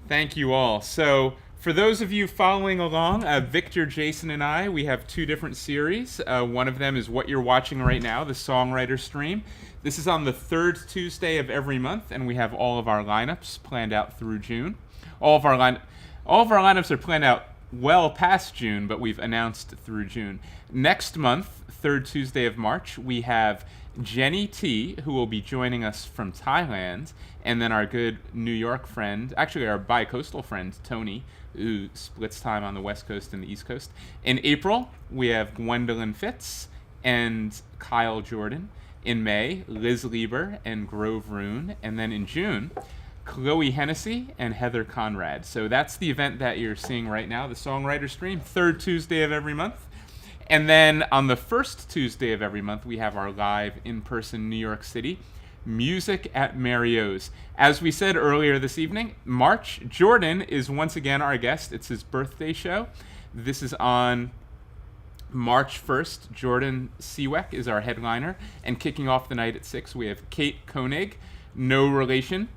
Thank you all. So for those of you following along, Victor, Jason, and I, we have 2 different series. One of them is what you're watching right now, the Songwriter stream. This is on the 3rd Tuesday of every month, and we have all of our lineups planned out through June. All of our lineups are planned out well past June, but we've announced through June. Next month, 3rd Tuesday of March, we have Jenny T, who will be joining us from Thailand, and then our good New York friend, actually our bi-coastal friend, Tony, who splits time on the West Coast and the East Coast. In April, we have Gwendolyn Fitz and Kyle Jordan. In May, Liz Lieber and Grove Rune. And then in June, Chloe Hennessy and Heather Conrad. So that's the event that you're seeing right now, the Songwriter stream, 3rd Tuesday of every month. And then on the 1st Tuesday of every month, we have our live in-person New York City Music at Mario's. As we said earlier this evening, March, Jordan is once again our guest. It's his birthday show. This is on March 1st. Jordan Siwek is our headliner. And kicking off the night at 6, we have Kate Koenig, no relation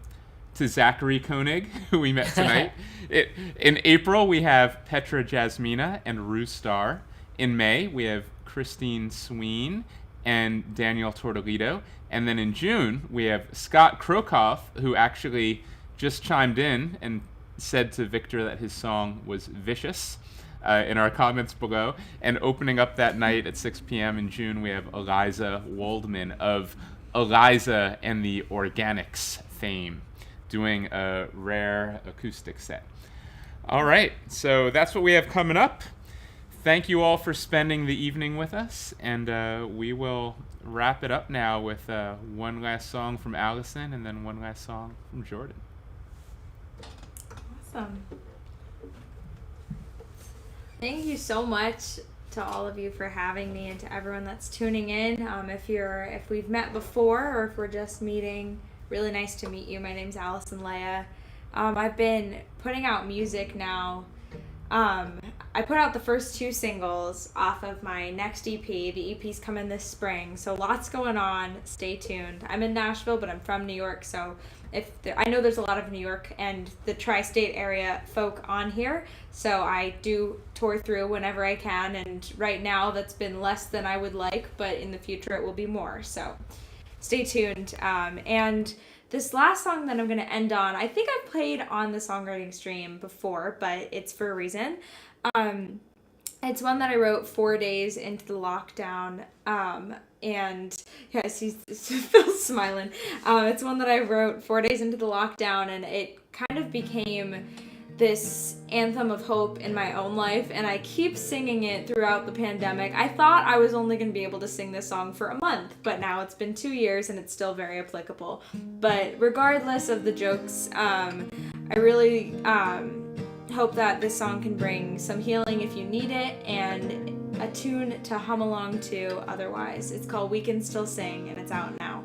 to Zachary Koenig, who we met tonight. In April, we have Petra Jasmina and Rue Starr. In May, we have Christine Sween and Daniel Tortolito. And then in June, we have Scott Krokoff, who actually just chimed in and said to Victor that his song was vicious in our comments below. And opening up that night at 6 p.m. in June, we have Eliza Waldman of Eliza and the Organics fame, doing a rare acoustic set. All right, so that's what we have coming up. Thank you all for spending the evening with us, and we will wrap it up now with one last song from Allison and then one last song from Jordan. Awesome. Thank you so much to all of you for having me, and to everyone that's tuning in. If we've met before or if we're just meeting, really nice to meet you. My name's Allison Leah. I've been putting out music now. I put out the first 2 singles off of my next EP. The EP's coming this spring, so lots going on. Stay tuned. I'm in Nashville, but I'm from New York, so I know there's a lot of New York and the tri-state area folk on here, so I do tour through whenever I can, and right now that's been less than I would like, but in the future it will be more, so stay tuned. And this last song that I'm going to end on, I think I've played on the songwriting stream before, but it's for a reason. It's one that I wrote 4 days into the lockdown, and yes, Phil's smiling. It's one that I wrote 4 days into the lockdown, and it kind of became this anthem of hope in my own life, and I keep singing it throughout the pandemic. I thought I was only going to be able to sing this song for a month, but now it's been 2 years and it's still very applicable. But regardless of the jokes, I really hope that this song can bring some healing if you need it, and a tune to hum along to otherwise. It's called We Can Still Sing, and it's out now.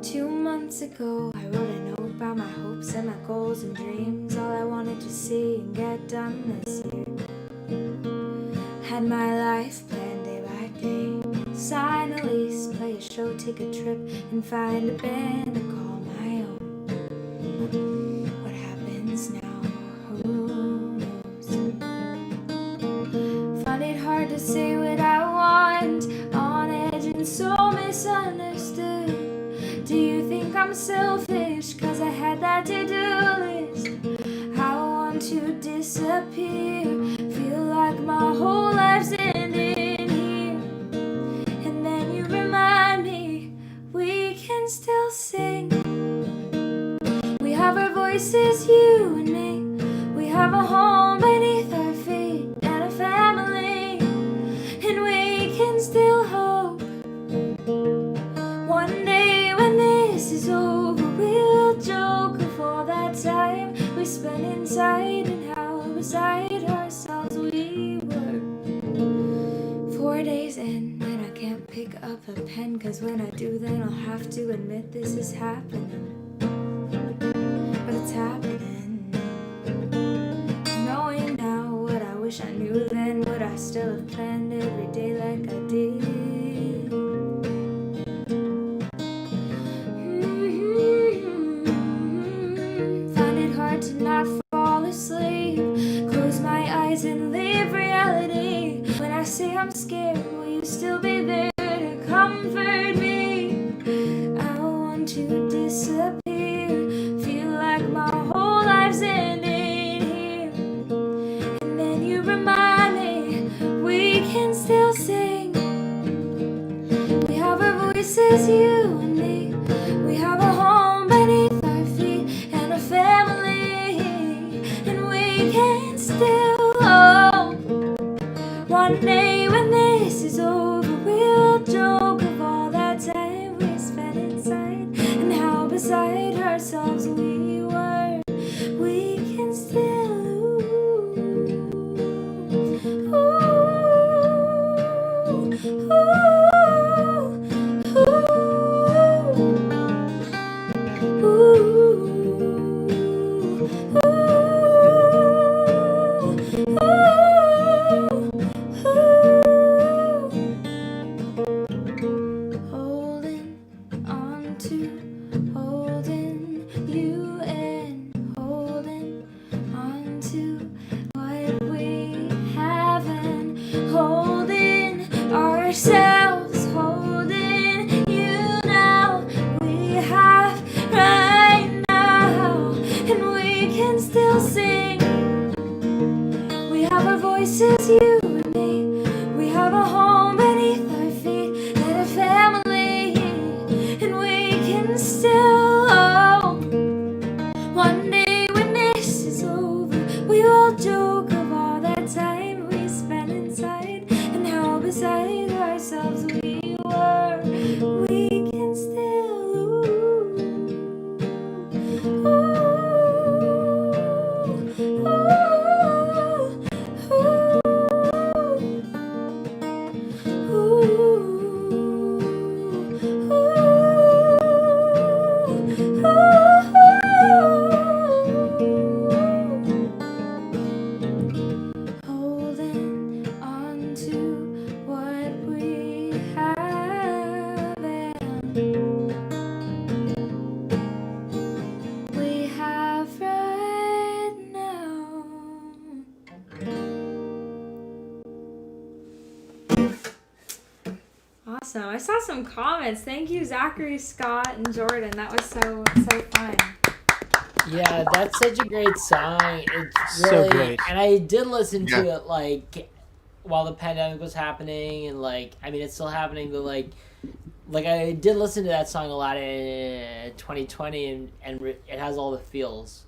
2 months ago, I wrote a note about my hopes and my goals and dreams, all I wanted to see and get done this year. Had my life planned day by day, sign a lease, play a show, take a trip, and find a band to call my own. What happens now? Who knows? Find it hard to say what I want, on edge and so misunderstood. Do you think I'm selfish, cause I had that to-do list? I want to disappear, feel like my whole life's ending here. And then you remind me, we can still sing. We have our voices, you and me. We have a home beneath our feet and a family, and we can still hope. One day when this is over, we'll joke of all that time we spent inside and how beside ourselves we were. 4 days in and I can't pick up a pen, cause when I do then I'll have to admit this is happening. But it's happening. Knowing now what I wish I knew then, would I still have planned every day like I did? Find it hard to not fall asleep, close my eyes and leave reality. When I say I'm scared, will you still be there to comfort me? I want to disappear, feel like my whole life's ending here. And then you remind me, we can still sing. We have our voices, you and me. We have a home beneath our feet and a family, and we can still hope. One day when this is over, we'll joke of all that time we spent inside and how beside ourselves we were. We can still holding on to, holding you and holding on to what we haven't, holding ourselves, holding you now, we have right now, and we can still sing. We have our voices, you and me. We have a home beneath our feet and a family, and we can still hope. One day when this is over, we will joke of all that time we spent inside and how beside ourselves we were. We can still holding on to what we have, and we have right now. Awesome. I saw some comments. Thank you, Zachary, Scott, and Jordan. That was so fun. Yeah, that's such a great song. It's So really great. And I did listen to Yeah. it like while the pandemic was happening, and like I mean it's still happening, but like I did listen to that song a lot in 2020, and it has all the feels.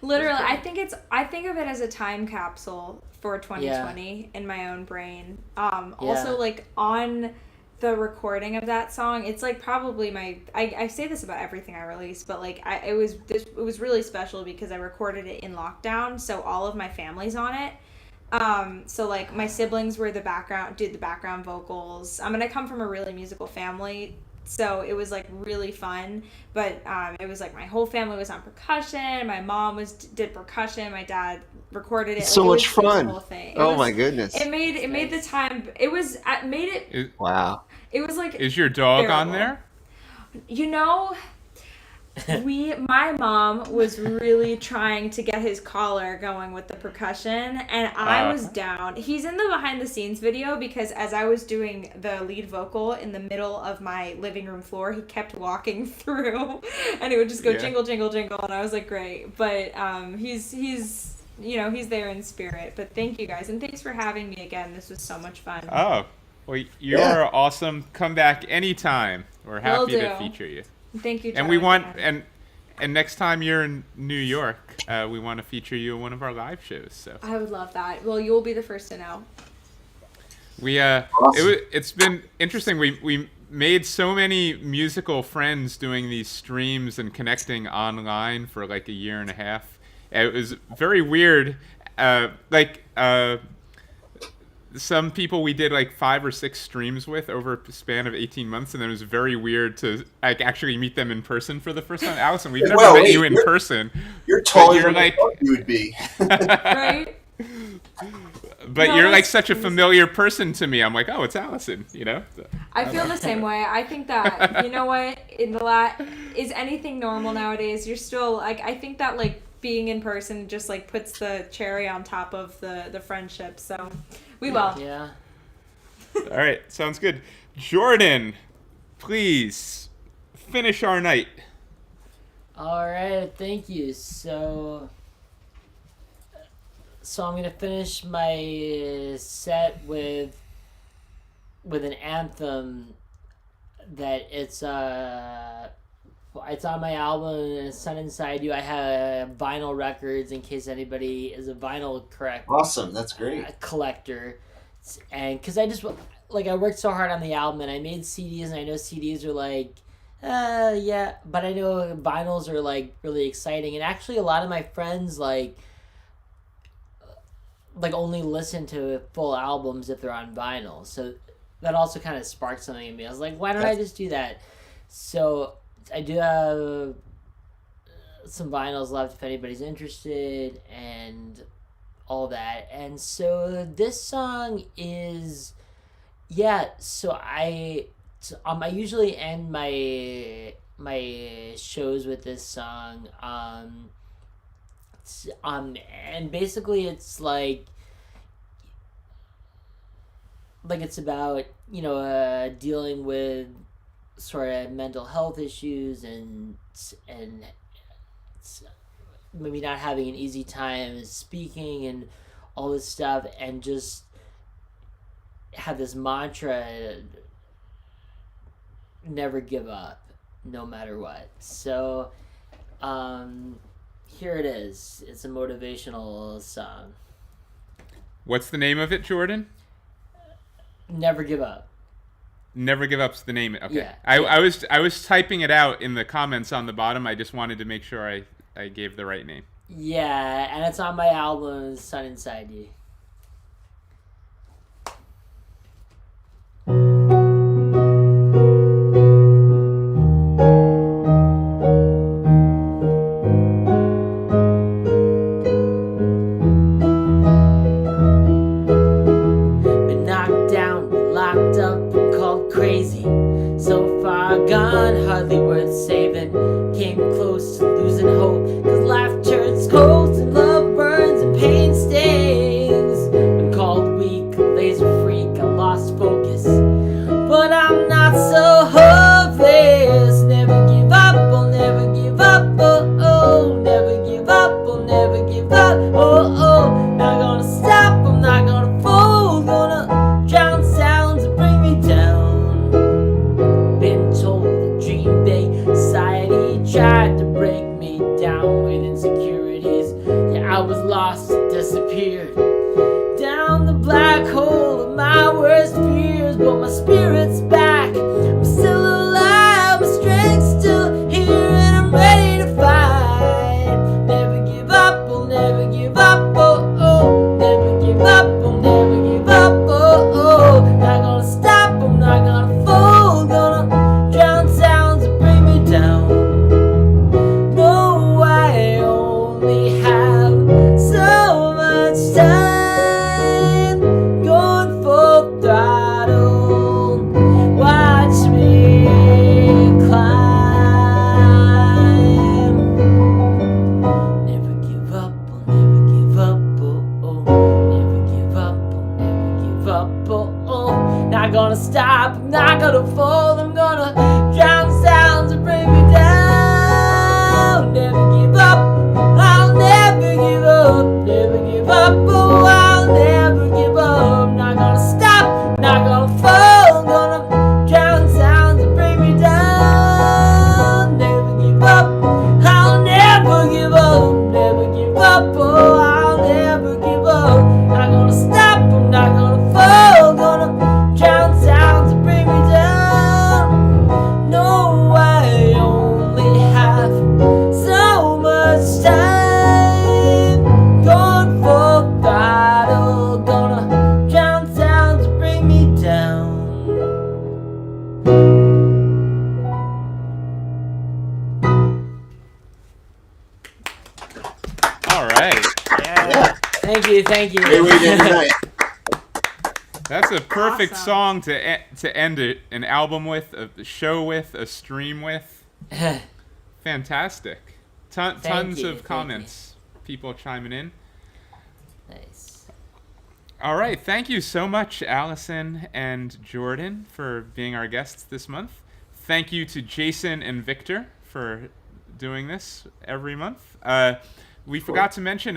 Literally, I think of it as a time capsule for 2020 in my own brain. Also, like on the recording of that song, it's like probably I say this about everything I release, but like it was really special because I recorded it in lockdown, so all of my family's on it. So like my siblings did the background vocals. I come from a really musical family, so it was like really fun, but it was like my whole family was on percussion. My mom did percussion. My dad recorded it. So like, much fun. The whole thing. My goodness. It made the time. Wow. It was like. Is your dog bearable. on there? You know, my mom was really trying to get his collar going with the percussion, and I was down. He's in the behind the scenes video because as I was doing the lead vocal in the middle of my living room floor, he kept walking through, and it would just go jingle, jingle, jingle, and I was like, great. But he's he's there in spirit. But thank you guys, and thanks for having me again. This was so much fun. Oh, well, you're awesome. Come back anytime. We're happy to feature you. Thank you, John. And we want and next time you're in New York, we want to feature you in one of our live shows. So I would love that. Well, you'll be the first to know. We Awesome. it's been interesting. We made so many musical friends doing these streams and connecting online for like a year and a half. It was very weird. Some people we did like 5 or 6 streams with over a span of 18 months, and then it was very weird to like actually meet them in person for the first time. Allison, we've never met you in person. You're taller than like I thought you would be. Right? But you're like such a familiar person to me. I'm like, oh, it's Allison, I feel the same way. I think that, you know what, is anything normal nowadays? You're still, like, I think that, like, being in person just, like, puts the cherry on top of the friendship, so we will. Yeah. All right, sounds good. Jordan, please finish our night. All right, thank you. So I'm gonna finish my set with an anthem that it's on my album Sun Inside You. I have vinyl records in case anybody is a vinyl Awesome, that's great. collector, and because I worked so hard on the album and I made CDs, and I know CDs are like but I know vinyls are like really exciting, and actually a lot of my friends like only listen to full albums if they're on vinyl, so that also kind of sparked something in me. I was like, why don't I just do that? So I do have some vinyls left if anybody's interested and all that. And so this song is I usually end my shows with this song, and basically it's like it's about dealing with sort of mental health issues and maybe not having an easy time speaking and all this stuff, and just have this mantra: never give up, no matter what. So here it is. It's a motivational song. What's the name of it, Jordan? Never give up. Never Give Up's the name. Okay. Yeah. I was typing it out in the comments on the bottom. I just wanted to make sure I gave the right name. Yeah, and it's on my album Sun Inside You. Been knocked down, locked up, and called crazy. So far gone, hardly worth saving. Came close to losing hope, 'cause life turns cold and love burns and pain stings. Been called weak, laser freak, I lost focus, but I'm not so hopeless. Never give up, I'll never give up, oh oh. Never give up, I'll never give up, oh oh. Not gonna stop, I'm not gonna fold. Gonna drown sounds and bring me down. Been told that dream big, society tried to break me down with insecurities. Yeah, I was lost, disappeared down the black hole of my worst fears, but my spirit's back. I'm not gonna fold, I'm gonna drown sounds and bring me down. Never give up, I'll never give up. Never give up, oh, I'll never give up. Not gonna stop, not gonna fall, gonna drown sounds and bring me down. Never give up, I'll never give up. Never give up, oh, I'll never give up. Not gonna stop, I'm not gonna fall, gonna drown sounds and bring me down. No, I only have so much time. Going for battle, gonna drown sounds and bring me down. All right. Thank you, thank you. Great way to end the night. That's a perfect Awesome. song to end an album with, a show with, a stream with. Fantastic. Tons you, of thank comments. People chiming in. Nice. All right. Thank you so much, Allison and Jordan, for being our guests this month. Thank you to Jason and Victor for doing this every month. We forgot to mention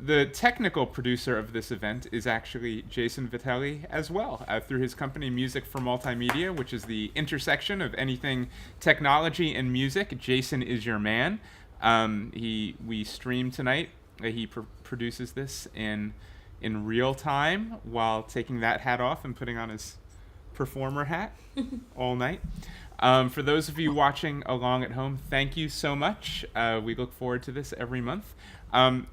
the technical producer of this event is actually Jason Vitelli as well, through his company Music for Multimedia, which is the intersection of anything technology and music. Jason is your man. We stream tonight. He produces this in real time while taking that hat off and putting on his performer hat all night. For those of you watching along at home, thank you so much. We look forward to this every month.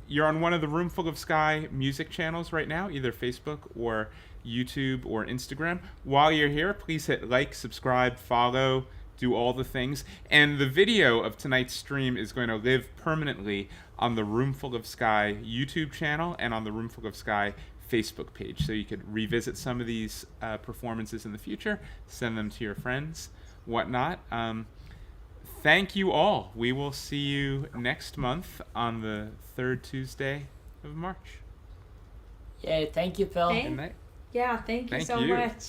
You're on one of the Roomful of Sky music channels right now, either Facebook or YouTube or Instagram. While you're here, please hit like, subscribe, follow, do all the things. And the video of tonight's stream is going to live permanently on the Roomful of Sky YouTube channel and on the Roomful of Sky Facebook page. So you could revisit some of these performances in the future, send them to your friends, whatnot. Thank you all. We will see you next month on the third Tuesday of March. Yeah, thank you, Phil. Good night. Yeah, thank you Thank so you. much.